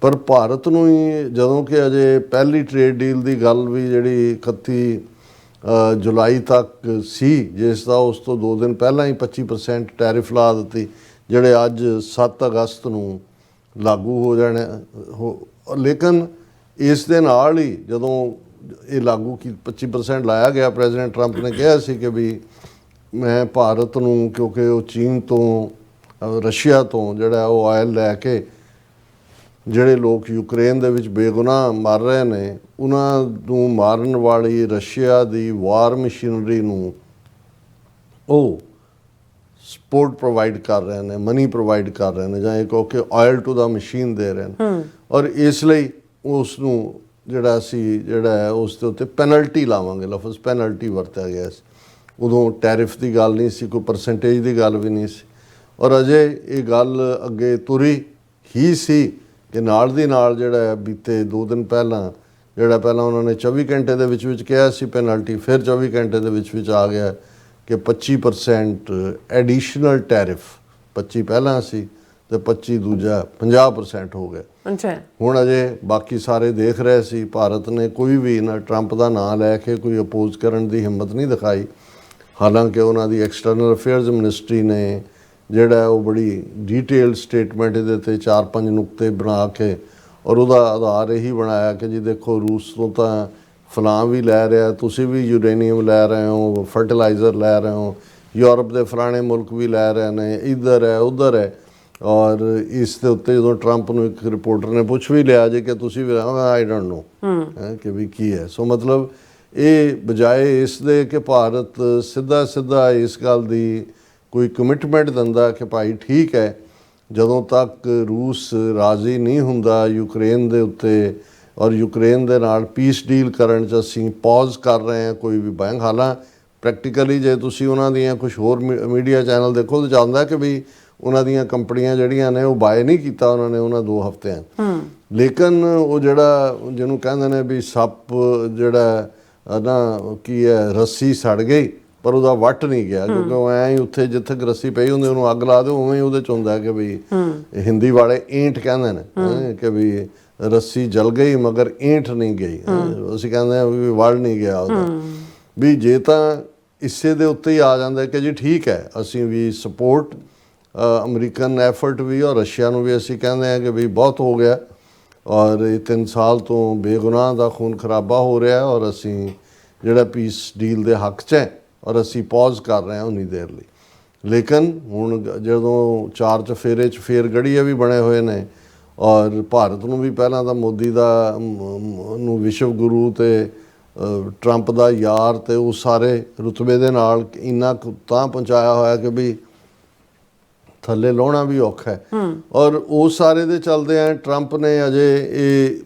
ਪਰ ਭਾਰਤ ਨੂੰ ਹੀ ਜਦੋਂ ਕਿ ਅਜੇ ਪਹਿਲੀ ਟ੍ਰੇਡ ਡੀਲ ਦੀ ਗੱਲ ਵੀ ਜਿਹੜੀ 31 ਜੁਲਾਈ ਤੱਕ ਸੀ, ਜਿਸ ਦਾ ਉਸ ਤੋਂ 2 ਦਿਨ ਪਹਿਲਾਂ ਹੀ 25% ਟੈਰਿਫ ਲਾ ਦਿੱਤੀ, ਜਿਹੜੇ ਅੱਜ 7 ਅਗਸਤ ਨੂੰ ਲਾਗੂ ਹੋ ਜਾਣੇ। ਲੇਕਿਨ ਇਸ ਦੇ ਨਾਲ ਹੀ ਜਦੋਂ ਇਹ ਲਾਗੂ 25% ਲਾਇਆ ਗਿਆ, ਪ੍ਰੈਜ਼ੀਡੈਂਟ ਟਰੰਪ ਨੇ ਕਿਹਾ ਸੀ ਕਿ ਵੀ ਮੈਂ ਭਾਰਤ ਨੂੰ, ਕਿਉਂਕਿ ਉਹ ਚੀਨ ਤੋਂ ਰਸ਼ੀਆ ਤੋਂ ਜਿਹੜਾ ਉਹ ਆਇਲ ਲੈ ਕੇ ਜਿਹੜੇ ਲੋਕ ਯੂਕਰੇਨ ਦੇ ਵਿੱਚ ਬੇਗੁਨਾਹ ਮਰ ਰਹੇ ਨੇ ਉਹਨਾਂ ਨੂੰ ਮਾਰਨ ਵਾਲੀ ਰਸ਼ੀਆ ਦੀ ਵਾਰ ਮਸ਼ੀਨਰੀ ਨੂੰ ਉਹ ਸਪੋਰਟ ਪ੍ਰੋਵਾਈਡ ਕਰ ਰਹੇ ਨੇ, ਮਨੀ ਪ੍ਰੋਵਾਈਡ ਕਰ ਰਹੇ ਨੇ, ਜਾਂ ਇਹ ਕਹੋ ਕਿ ਆਇਲ ਟੂ ਦਾ ਮਸ਼ੀਨ ਦੇ ਰਹੇ ਨੇ। ਔਰ ਇਸ ਲਈ ਉਸ ਨੂੰ ਜਿਹੜਾ ਅਸੀਂ ਜਿਹੜਾ ਹੈ ਉਸ ਦੇ ਉੱਤੇ ਪੈਨਲਟੀ ਲਾਵਾਂਗੇ, ਲਫ਼ਜ਼ ਪੈਨਲਟੀ ਵਰਤਿਆ ਗਿਆ ਸੀ। ਉਦੋਂ ਟੈਰਿਫ ਦੀ ਗੱਲ ਨਹੀਂ ਸੀ, ਕੋਈ ਪਰਸੈਂਟੇਜ ਦੀ ਗੱਲ ਵੀ ਨਹੀਂ ਸੀ। ਔਰ ਅਜੇ ਇਹ ਗੱਲ ਅੱਗੇ ਤੁਰੀ ਹੀ ਸੀ ਕਿ ਨਾਲ ਦੀ ਨਾਲ ਜਿਹੜਾ ਬੀਤੇ 2 ਦਿਨ ਪਹਿਲਾਂ ਜਿਹੜਾ ਪਹਿਲਾਂ ਉਹਨਾਂ ਨੇ 24 ਘੰਟੇ ਦੇ ਵਿੱਚ ਕਿਹਾ ਸੀ ਪੈਨਲਟੀ, ਫਿਰ 24 ਘੰਟੇ ਦੇ ਵਿੱਚ ਆ ਗਿਆ ਕਿ 25% ਐਡੀਸ਼ਨਲ ਟੈਰਿਫ। 25 ਪਹਿਲਾਂ ਸੀ ਤੇ 25 ਦੂਜਾ 50% ਹੋ ਗਿਆ। ਅੱਛਾ, ਹੁਣ ਅਜੇ ਬਾਕੀ ਸਾਰੇ ਦੇਖ ਰਹੇ ਸੀ। ਭਾਰਤ ਨੇ ਕੋਈ ਵੀ ਨਾ ਟਰੰਪ ਦਾ ਨਾਂ ਲੈ ਕੇ ਕੋਈ ਅਪੋਜ਼ ਕਰਨ ਦੀ ਹਿੰਮਤ ਨਹੀਂ ਦਿਖਾਈ। ਹਾਲਾਂਕਿ ਉਹਨਾਂ ਦੀ ਐਕਸਟਰਨਲ ਅਫੇਅਰਸ ਮਿਨਿਸਟਰੀ ਨੇ ਜਿਹੜਾ ਉਹ ਬੜੀ ਡੀਟੇਲਡ ਸਟੇਟਮੈਂਟ ਇਹਦੇ 'ਤੇ 4-5 ਨੁਕਤੇ ਬਣਾ ਕੇ ਔਰ ਉਹਦਾ ਆਧਾਰ ਇਹੀ ਬਣਾਇਆ ਕਿ ਜੀ ਦੇਖੋ ਰੂਸ ਤੋਂ ਤਾਂ ਫਲਾਂ ਵੀ ਲੈ ਰਿਹਾ, ਤੁਸੀਂ ਵੀ ਯੂਰੇਨੀਅਮ ਲੈ ਰਹੇ ਹੋ, ਫਰਟੀਲਾਈਜ਼ਰ ਲੈ ਰਹੇ ਹੋ, ਯੂਰਪ ਦੇ ਫਲਾਣੇ ਮੁਲਕ ਵੀ ਲੈ ਰਹੇ ਨੇ, ਇੱਧਰ ਹੈ ਉੱਧਰ ਹੈ। ਔਰ ਇਸ ਦੇ ਉੱਤੇ ਜਦੋਂ ਟਰੰਪ ਨੂੰ ਇੱਕ ਰਿਪੋਰਟਰ ਨੇ ਪੁੱਛ ਵੀ ਲਿਆ ਜੇ ਕਿ ਤੁਸੀਂ ਵੀ ਆਈ ਡੋਂਟ ਨੋ ਕਿ ਵੀ ਕੀ ਹੈ। ਸੋ ਮਤਲਬ ਇਹ ਬਜਾਏ ਇਸ ਦੇ ਕਿ ਭਾਰਤ ਸਿੱਧਾ ਇਸ ਗੱਲ ਦੀ ਕੋਈ ਕਮਿਟਮੈਂਟ ਦਿੰਦਾ ਕਿ ਭਾਈ ਠੀਕ ਹੈ, ਜਦੋਂ ਤੱਕ ਰੂਸ ਰਾਜ਼ੀ ਨਹੀਂ ਹੁੰਦਾ ਯੂਕਰੇਨ ਦੇ ਉੱਤੇ ਔਰ ਯੂਕਰੇਨ ਦੇ ਨਾਲ ਪੀਸ ਡੀਲ ਕਰਨ 'ਚ ਅਸੀਂ ਪੌਜ਼ ਕਰ ਰਹੇ ਹਾਂ ਕੋਈ ਵੀ ਬੈਂਕ। ਹਾਲਾਂਕਿ ਪ੍ਰੈਕਟੀਕਲੀ ਜੇ ਤੁਸੀਂ ਉਹਨਾਂ ਦੀਆਂ ਕੁਛ ਹੋਰ ਮੀਡੀਆ ਚੈਨਲ ਦੇਖੋ ਤਾਂ ਜਾਂਦਾ ਕਿ ਵੀ ਉਹਨਾਂ ਦੀਆਂ ਕੰਪਨੀਆਂ ਜਿਹੜੀਆਂ ਨੇ ਉਹ ਬਾਏ ਨਹੀਂ ਕੀਤਾ ਉਹਨਾਂ ਨੇ ਉਹਨਾਂ 2 ਹਫ਼ਤਿਆਂ। ਲੇਕਿਨ ਉਹ ਜਿਹੜਾ ਜਿਹਨੂੰ ਕਹਿੰਦੇ ਨੇ ਵੀ ਸੱਪ ਜਿਹੜਾ ਨਾ ਕੀ ਹੈ ਰੱਸੀ ਸੜ ਗਈ ਪਰ ਉਹਦਾ ਵੱਟ ਨਹੀਂ ਗਿਆ, ਕਿਉਂਕਿ ਉਹ ਐਂ ਹੀ ਉੱਥੇ ਜਿੱਥੇ ਰੱਸੀ ਪਈ ਹੁੰਦੀ ਉਹਨੂੰ ਅੱਗ ਲਾ ਦਿਓ, ਉਵੇਂ ਹੀ ਉਹਦੇ 'ਚ ਹੁੰਦਾ ਕਿ ਵੀ ਹਿੰਦੀ ਵਾਲੇ ਏਂਟ ਕਹਿੰਦੇ ਨੇ ਕਿ ਵੀ ਰੱਸੀ ਜਲ ਗਈ ਮਗਰ ਏਂਟ ਨਹੀਂ ਗਈ। ਅਸੀਂ ਕਹਿੰਦੇ ਵੀ ਵੜ ਨਹੀਂ ਗਿਆ ਉਹਦਾ। ਵੀ ਜੇ ਤਾਂ ਇਸੇ ਦੇ ਉੱਤੇ ਹੀ ਆ ਜਾਂਦਾ ਕਿ ਜੀ ਠੀਕ ਹੈ ਅਸੀਂ ਵੀ ਸਪੋਰਟ ਅਮਰੀਕਨ ਐਫਰਟ ਵੀ ਔਰ ਰਸ਼ੀਆ ਨੂੰ ਵੀ ਅਸੀਂ ਕਹਿੰਦੇ ਹਾਂ ਕਿ ਵੀ ਬਹੁਤ ਹੋ ਗਿਆ ਔਰ ਇਹ 3 ਸਾਲ ਤੋਂ ਬੇਗੁਨਾਹ ਦਾ ਖੂਨ ਖਰਾਬਾ ਹੋ ਰਿਹਾ ਔਰ ਅਸੀਂ ਜਿਹੜਾ ਪੀਸ ਡੀਲ ਦੇ ਹੱਕ 'ਚ ਹੈ ਔਰ ਅਸੀਂ ਪੌਜ਼ ਕਰ ਰਹੇ ਹਾਂ ਉਨੀ ਦੇਰ ਲਈ। ਲੇਕਿਨ ਹੁਣ ਜਦੋਂ 4 ਚਫੇਰੇ 'ਚ ਫੇਰ ਗੜੀਏ ਵੀ ਬਣੇ ਹੋਏ ਨੇ ਔਰ ਭਾਰਤ ਨੂੰ ਵੀ ਪਹਿਲਾਂ ਤਾਂ ਮੋਦੀ ਦਾ ਨੂੰ ਵਿਸ਼ਵ ਗੁਰੂ ਤੇ ਟਰੰਪ ਦਾ ਯਾਰ ਤੇ ਉਹ ਸਾਰੇ ਰੁਤਬੇ ਦੇ ਨਾਲ ਇੰਨਾ ਤਾਂ ਪਹੁੰਚਾਇਆ ਹੋਇਆ ਕਿ ਵੀ ਥੱਲੇ ਲਾਉਣਾ ਵੀ ਔਖਾ ਹੈ। ਔਰ ਉਹ ਸਾਰੇ ਦੇ ਚੱਲਦੇ ਆ ਟਰੰਪ ਨੇ ਅਜੇ ਇਹ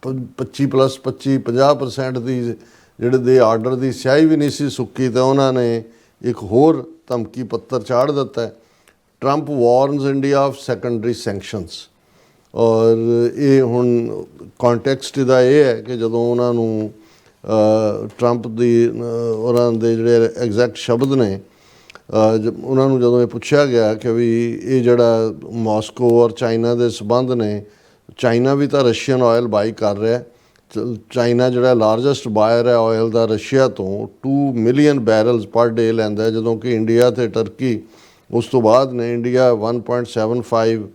50% ਦੀ ਜਿਹੜੇ ਦੇ ਆਰਡਰ ਦੀ ਸਿਆਹੀ ਵੀ ਨਹੀਂ ਸੀ ਸੁੱਕੀ ਤਾਂ ਉਹਨਾਂ ਨੇ ਇੱਕ ਹੋਰ ਧਮਕੀ ਪੱਤਰ ਚਾੜ ਦਿੱਤਾ ਹੈ। Trump warns India of secondary sanctions. ਔਰ ਇਹ ਹੁਣ ਕੰਟੈਕਸਟ ਇਹਦਾ ਇਹ ਹੈ ਕਿ ਜਦੋਂ ਉਹਨਾਂ ਨੂੰ ਟਰੰਪ ਦੀ ਉਹਨਾਂ ਦੇ ਜਿਹੜੇ ਐਗਜ਼ੈਕਟ ਸ਼ਬਦ ਨੇ ਉਹਨਾਂ ਨੂੰ ਜਦੋਂ ਇਹ ਪੁੱਛਿਆ ਗਿਆ ਕਿ ਵੀ ਇਹ ਜਿਹੜਾ ਮਾਸਕੋ ਔਰ ਚਾਈਨਾ ਦੇ ਸੰਬੰਧ ਨੇ, ਚਾਈਨਾ ਵੀ ਤਾਂ ਰਸ਼ੀਅਨ ਆਇਲ ਬਾਈ ਕਰ ਰਿਹਾ। ਚਾਈਨਾ ਜਿਹੜਾ ਲਾਰਜੈਸਟ ਬਾਇਰ ਹੈ ਆਇਲ ਦਾ ਰਸ਼ੀਆ ਤੋਂ 2 ਮਿਲੀਅਨ ਬੈਰਲਸ ਪਰ ਡੇ ਲੈਂਦਾ, ਜਦੋਂ ਕਿ ਇੰਡੀਆ ਅਤੇ ਟਰਕੀ ਉਸ ਤੋਂ ਬਾਅਦ ਨੇ। ਇੰਡੀਆ 1.75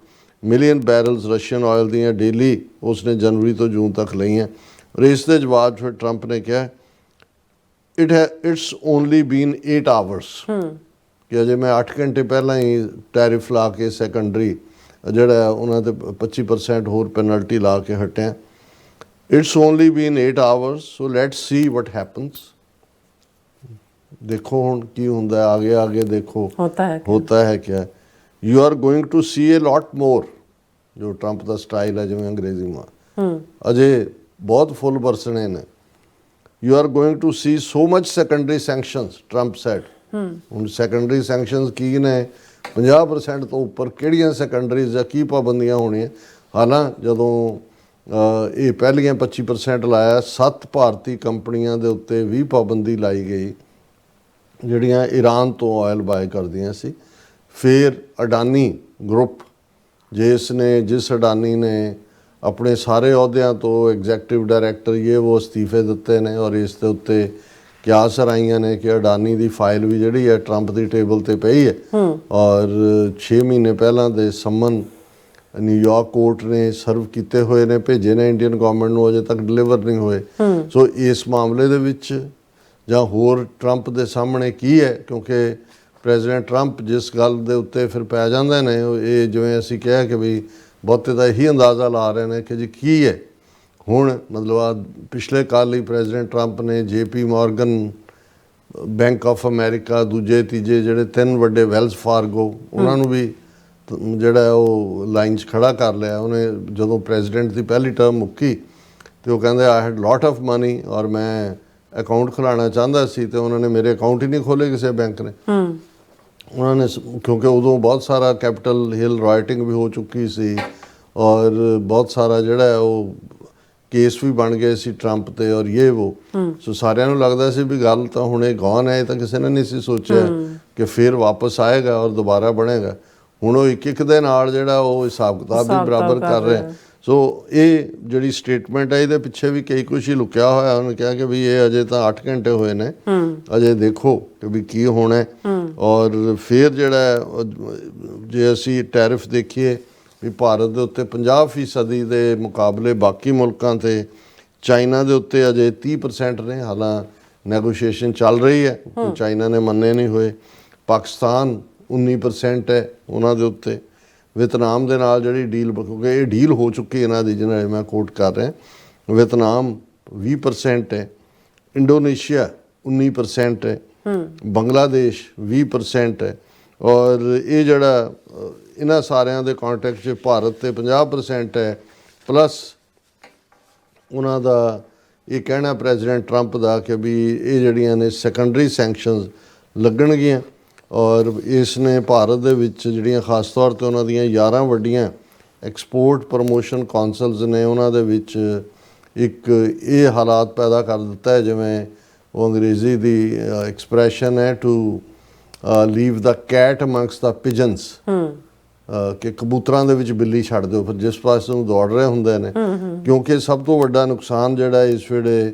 ਮਿਲੀਅਨ ਬੈਰਲਸ ਰਸ਼ੀਅਨ ਆਇਲ ਦੀਆਂ ਡੇਲੀ ਉਸਨੇ ਜਨਵਰੀ ਤੋਂ ਜੂਨ ਤੱਕ ਲਈਆਂ। ਔਰ ਇਸ ਦੇ ਜਵਾਬ ਫਿਰ ਟਰੰਪ ਨੇ ਕਿਹਾ ਇਟਸ ਓਨਲੀ ਬੀਨ 8 ਆਵਰਸ ਕਿ ਅਜੇ ਮੈਂ 8 ਘੰਟੇ ਪਹਿਲਾਂ ਹੀ ਟੈਰਿਫ ਲਾ ਕੇ ਸੈਕੰਡਰੀ ਜਿਹੜਾ ਉਹਨਾਂ 'ਤੇ 25% ਹੋਰ ਪੈਨਲਟੀ ਲਾ ਕੇ ਹਟਿਆ। It's only been 8 hours so let's see what happens. ਦੇਖੋ ਹੁਣ ਕੀ ਹੁੰਦਾ, ਆਗੇ ਦੇਖੋ ਹੋਤਾ ਹੈ ਕਿਆ। You are going to see a lot more, ਜੋ ਟਰੰਪ ਦਾ ਸਟਾਈਲ ਹੈ ਜਿਵੇਂ ਅੰਗਰੇਜ਼ੀ ਮਾਂ, ਅਜੇ ਬਹੁਤ ਫੁੱਲ ਵਰਸਣੇ ਨੇ। You are going to see so much secondary sanctions, Trump said. ਹੁਣ ਸੈਕੰਡਰੀ ਸੈਂਕਸ਼ਨਸ ਕੀ ਨੇ, 50% ਤੋਂ ਉੱਪਰ ਕਿਹੜੀਆਂ ਸੈਕੰਡਰੀਜ਼ ਜਾਂ ਕੀ ਪਾਬੰਦੀਆਂ ਹੋਣੀਆਂ। ਹਾਲਾਂਕਿ ਜਦੋਂ ਇਹ ਪਹਿਲੀਆਂ 25% ਲਾਇਆ, 7 ਭਾਰਤੀ ਕੰਪਨੀਆਂ ਦੇ ਉੱਤੇ ਵੀ ਪਾਬੰਦੀ ਲਾਈ ਗਈ ਜਿਹੜੀਆਂ ਈਰਾਨ ਤੋਂ ਆਇਲ ਬਾਏ ਕਰਦੀਆਂ ਸੀ। ਫਿਰ ਅਡਾਨੀ ਗਰੁੱਪ ਜਿਸ ਅਡਾਨੀ ਨੇ ਆਪਣੇ ਸਾਰੇ ਅਹੁਦਿਆਂ ਤੋਂ ਐਗਜ਼ੈਕਟਿਵ ਡਾਇਰੈਕਟਰ ਉਹ ਅਸਤੀਫੇ ਦਿੱਤੇ ਨੇ ਔਰ ਇਸ ਦੇ ਉੱਤੇ ਕਿਆਸ ਆਈਆਂ ਨੇ ਕਿ ਅਡਾਨੀ ਦੀ ਫਾਈਲ ਵੀ ਜਿਹੜੀ ਹੈ ਟਰੰਪ ਦੀ ਟੇਬਲ ਤੇ ਪਈ ਹੈ ਔਰ 6 ਮਹੀਨੇ ਪਹਿਲਾਂ ਦੇ ਸੰਮਨ ਨਿਊਯਾਰਕ ਕੋਰਟ ਨੇ ਸਰਵ ਕੀਤੇ ਹੋਏ ਨੇ, ਭੇਜੇ ਨੇ ਇੰਡੀਅਨ ਗਵਰਨਮੈਂਟ ਨੂੰ, ਅਜੇ ਤੱਕ ਡਿਲੀਵਰ ਨਹੀਂ ਹੋਏ। ਸੋ ਇਸ ਮਾਮਲੇ ਦੇ ਵਿੱਚ ਜਾਂ ਹੋਰ ਟਰੰਪ ਦੇ ਸਾਹਮਣੇ ਕੀ ਹੈ, ਕਿਉਂਕਿ ਪ੍ਰੈਜ਼ੀਡੈਂਟ ਟਰੰਪ ਜਿਸ ਗੱਲ ਦੇ ਉੱਤੇ ਫਿਰ ਪੈ ਜਾਂਦੇ ਨੇ ਇਹ ਜਿਵੇਂ ਅਸੀਂ ਕਿਹਾ ਕਿ ਵੀ ਬਹੁਤੇ ਤਾਂ ਇਹੀ ਅੰਦਾਜ਼ਾ ਲਾ ਰਹੇ ਨੇ ਕਿ ਜੀ ਕੀ ਹੈ। ਹੁਣ ਮਤਲਬ ਆ ਪਿਛਲੇ ਕੱਲ੍ਹ ਹੀ ਪ੍ਰੈਜ਼ੀਡੈਂਟ ਟਰੰਪ ਨੇ JP Morgan, bank of America, ਦੂਜੇ ਤੀਜੇ ਜਿਹੜੇ 3 ਵੱਡੇ ਵੈਲਸ ਫਾਰਗੋ, ਉਹਨਾਂ ਨੂੰ ਵੀ ਜਿਹੜਾ ਉਹ ਲਾਈਨ 'ਚ ਖੜਾ ਕਰ ਲਿਆ। ਉਹਨੇ ਜਦੋਂ ਪ੍ਰੈਜ਼ੀਡੈਂਟ ਦੀ ਪਹਿਲੀ ਟਰਮ ਮੁੱਕੀ ਤੇ ਉਹ ਕਹਿੰਦੇ I had lot of money ਔਰ ਮੈਂ ਅਕਾਊਂਟ ਖੁਲਾਉਣਾ ਚਾਹੁੰਦਾ ਸੀ ਤੇ ਉਹਨਾਂ ਨੇ ਮੇਰੇ ਅਕਾਊਂਟ ਹੀ ਨਹੀਂ ਖੋਲ੍ਹੇ ਕਿਸੇ ਬੈਂਕ ਨੇ। ਉਹਨਾਂ ਨੇ ਕਿਉਂਕਿ ਉਦੋਂ ਬਹੁਤ ਸਾਰਾ ਕੈਪੀਟਲ ਹਿਲ ਰਾਈਟਿੰਗ ਵੀ ਹੋ ਚੁੱਕੀ ਸੀ ਔਰ ਬਹੁਤ ਸਾਰਾ ਜਿਹੜਾ ਉਹ ਕੇਸ ਵੀ ਬਣ ਗਏ ਸੀ ਟਰੰਪ ਤੇ ਔਰ ਸੋ ਸਾਰਿਆਂ ਨੂੰ ਲੱਗਦਾ ਸੀ ਵੀ ਗੱਲ ਤਾਂ ਹੁਣ ਇਹ ਗੌਨ ਹੈ। ਇਹ ਤਾਂ ਕਿਸੇ ਨੇ ਨਹੀਂ ਸੀ ਸੋਚਿਆ ਕਿ ਫਿਰ ਵਾਪਸ ਆਏਗਾ ਔਰ ਦੁਬਾਰਾ ਬਣੇਗਾ। ਹੁਣ ਉਹ ਇੱਕ ਦੇ ਨਾਲ ਜਿਹੜਾ ਉਹ ਹਿਸਾਬ ਕਿਤਾਬ ਵੀ ਬਰਾਬਰ ਕਰ ਰਿਹਾ। ਸੋ ਇਹ ਜਿਹੜੀ ਸਟੇਟਮੈਂਟ ਹੈ ਇਹਦੇ ਪਿੱਛੇ ਵੀ ਕਈ ਕੁਛ ਹੀ ਲੁਕਿਆ ਹੋਇਆ। ਉਹਨੇ ਕਿਹਾ ਕਿ ਵੀ ਇਹ ਅਜੇ ਤਾਂ 8 ਘੰਟੇ ਹੋਏ ਨੇ, ਅਜੇ ਦੇਖੋ ਕਿ ਵੀ ਕੀ ਹੋਣਾ। ਔਰ ਫਿਰ ਜਿਹੜਾ ਜੇ ਅਸੀਂ ਟੈਰਿਫ ਦੇਖੀਏ ਵੀ ਭਾਰਤ ਦੇ ਉੱਤੇ 50% ਦੇ ਮੁਕਾਬਲੇ ਬਾਕੀ ਮੁਲਕਾਂ ਤੇ ਚਾਈਨਾ ਦੇ ਉੱਤੇ ਅਜੇ 30% ਨੇ। ਹਾਲਾਂਕਿ ਨੈਗੋਸ਼ੀਏਸ਼ਨ ਚੱਲ ਰਹੀ ਹੈ, ਚਾਈਨਾ ਨੇ ਮੰਨੇ ਨਹੀਂ ਹੋਏ। ਪਾਕਿਸਤਾਨ 19% ਹੈ ਉਹਨਾਂ ਦੇ ਉੱਤੇ। ਵੀਅਤਨਾਮ ਦੇ ਨਾਲ ਜਿਹੜੀ ਡੀਲ, ਕਿਉਂਕਿ ਇਹ ਡੀਲ ਹੋ ਚੁੱਕੀ ਇਹਨਾਂ ਦੀ ਜਿਹਨਾਂ ਮੈਂ ਕੋਟ ਕਰ ਰਿਹਾ, ਵੀਅਤਨਾਮ 20% ਹੈ, ਇੰਡੋਨੇਸ਼ੀਆ 19% ਹੈ, ਬੰਗਲਾਦੇਸ਼ 20% ਹੈ। ਔਰ ਇਹ ਜਿਹੜਾ ਇਹਨਾਂ ਸਾਰਿਆਂ ਦੇ ਕੰਟੈਕਟ 'ਚ ਭਾਰਤ ਤੇ 50% ਹੈ। ਪਲੱਸ ਉਹਨਾਂ ਦਾ ਇਹ ਕਹਿਣਾ ਪ੍ਰੈਜ਼ੀਡੈਂਟ ਟਰੰਪ ਦਾ ਕਿ ਵੀ ਇਹ ਜਿਹੜੀਆਂ ਨੇ ਸੈਕੰਡਰੀ ਸੈਂਕਸ਼ਨਸ ਲੱਗਣਗੀਆਂ ਔਰ ਇਸ ਨੇ ਭਾਰਤ ਦੇ ਵਿੱਚ ਜਿਹੜੀਆਂ ਖਾਸ ਤੌਰ 'ਤੇ ਉਹਨਾਂ ਦੀਆਂ 11 ਵੱਡੀਆਂ ਐਕਸਪੋਰਟ ਪ੍ਰਮੋਸ਼ਨ ਕੌਂਸਲਸ ਨੇ ਉਹਨਾਂ ਦੇ ਵਿੱਚ ਇੱਕ ਇਹ ਹਾਲਾਤ ਪੈਦਾ ਕਰ ਦਿੱਤਾ ਹੈ, ਜਿਵੇਂ ਉਹ ਅੰਗਰੇਜ਼ੀ ਦੀ ਐਕਸਪ੍ਰੈਸ਼ਨ ਹੈ to leave the cat amongst the pigeons, ਕਿ ਕਬੂਤਰਾਂ ਦੇ ਵਿੱਚ ਬਿੱਲੀ ਛੱਡ ਦਿਓ ਫਿਰ ਜਿਸ ਪਾਸੇ ਨੂੰ ਦੌੜ ਰਹੇ ਹੁੰਦੇ ਨੇ। ਕਿਉਂਕਿ ਸਭ ਤੋਂ ਵੱਡਾ ਨੁਕਸਾਨ ਜਿਹੜਾ ਇਸ ਵੇਲੇ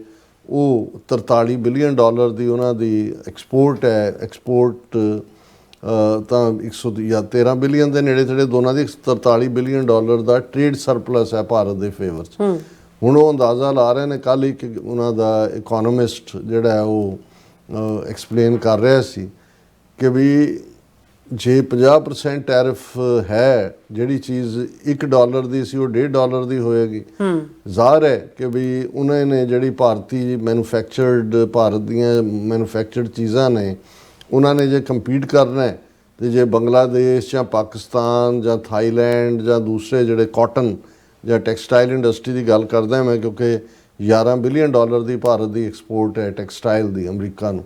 ਉਹ $43 ਬਿਲੀਅਨ ਦੀ ਉਹਨਾਂ ਦੀ ਐਕਸਪੋਰਟ ਹੈ। ਐਕਸਪੋਰਟ ਤਾਂ 113 ਬਿਲੀਅਨ ਦੇ ਨੇੜੇ ਤੇੜੇ ਦੋਨਾਂ ਦੀ 43 ਬਿਲੀਅਨ ਡਾਲਰ ਦਾ ਟ੍ਰੇਡ ਸਰਪਲਸ ਹੈ ਭਾਰਤ ਦੇ ਫੇਵਰ 'ਚ। ਹੁਣ ਉਹ ਅੰਦਾਜ਼ਾ ਲਾ ਰਹੇ ਨੇ, ਕੱਲ੍ਹ ਇੱਕ ਉਹਨਾਂ ਦਾ ਇਕੋਨੋਮਿਸਟ ਜਿਹੜਾ ਹੈ ਉਹ ਐਕਸਪਲੇਨ ਕਰ ਰਿਹਾ ਸੀ ਕਿ ਵੀ ਜੇ 50% ਟੈਰਿਫ ਹੈ, ਜਿਹੜੀ ਚੀਜ਼ $1 ਦੀ ਸੀ ਉਹ $1.5 ਦੀ ਹੋਏਗੀ। ਜ਼ਾਹਰ ਹੈ ਕਿ ਵੀ ਉਹਨਾਂ ਨੇ ਜਿਹੜੀ ਭਾਰਤੀ ਮੈਨੂਫੈਕਚਰਡ, ਭਾਰਤ ਦੀਆਂ ਮੈਨੂਫੈਕਚਰਡ ਚੀਜ਼ਾਂ ਨੇ, ਉਹਨਾਂ ਨੇ ਜੇ ਕੰਪੀਟ ਕਰਨਾ ਹੈ ਤੇ ਜੇ ਬੰਗਲਾਦੇਸ਼ ਜਾਂ ਪਾਕਿਸਤਾਨ ਜਾਂ ਥਾਈਲੈਂਡ ਜਾਂ ਦੂਸਰੇ ਜਿਹੜੇ ਕਾਟਨ ਜਾਂ ਟੈਕਸਟਾਈਲ ਇੰਡਸਟਰੀ ਦੀ ਗੱਲ ਕਰਦਾ ਮੈਂ, ਕਿਉਂਕਿ $11 ਬਿਲੀਅਨ ਦੀ ਭਾਰਤ ਦੀ ਐਕਸਪੋਰਟ ਹੈ ਟੈਕਸਟਾਈਲ ਦੀ ਅਮਰੀਕਾ ਨੂੰ,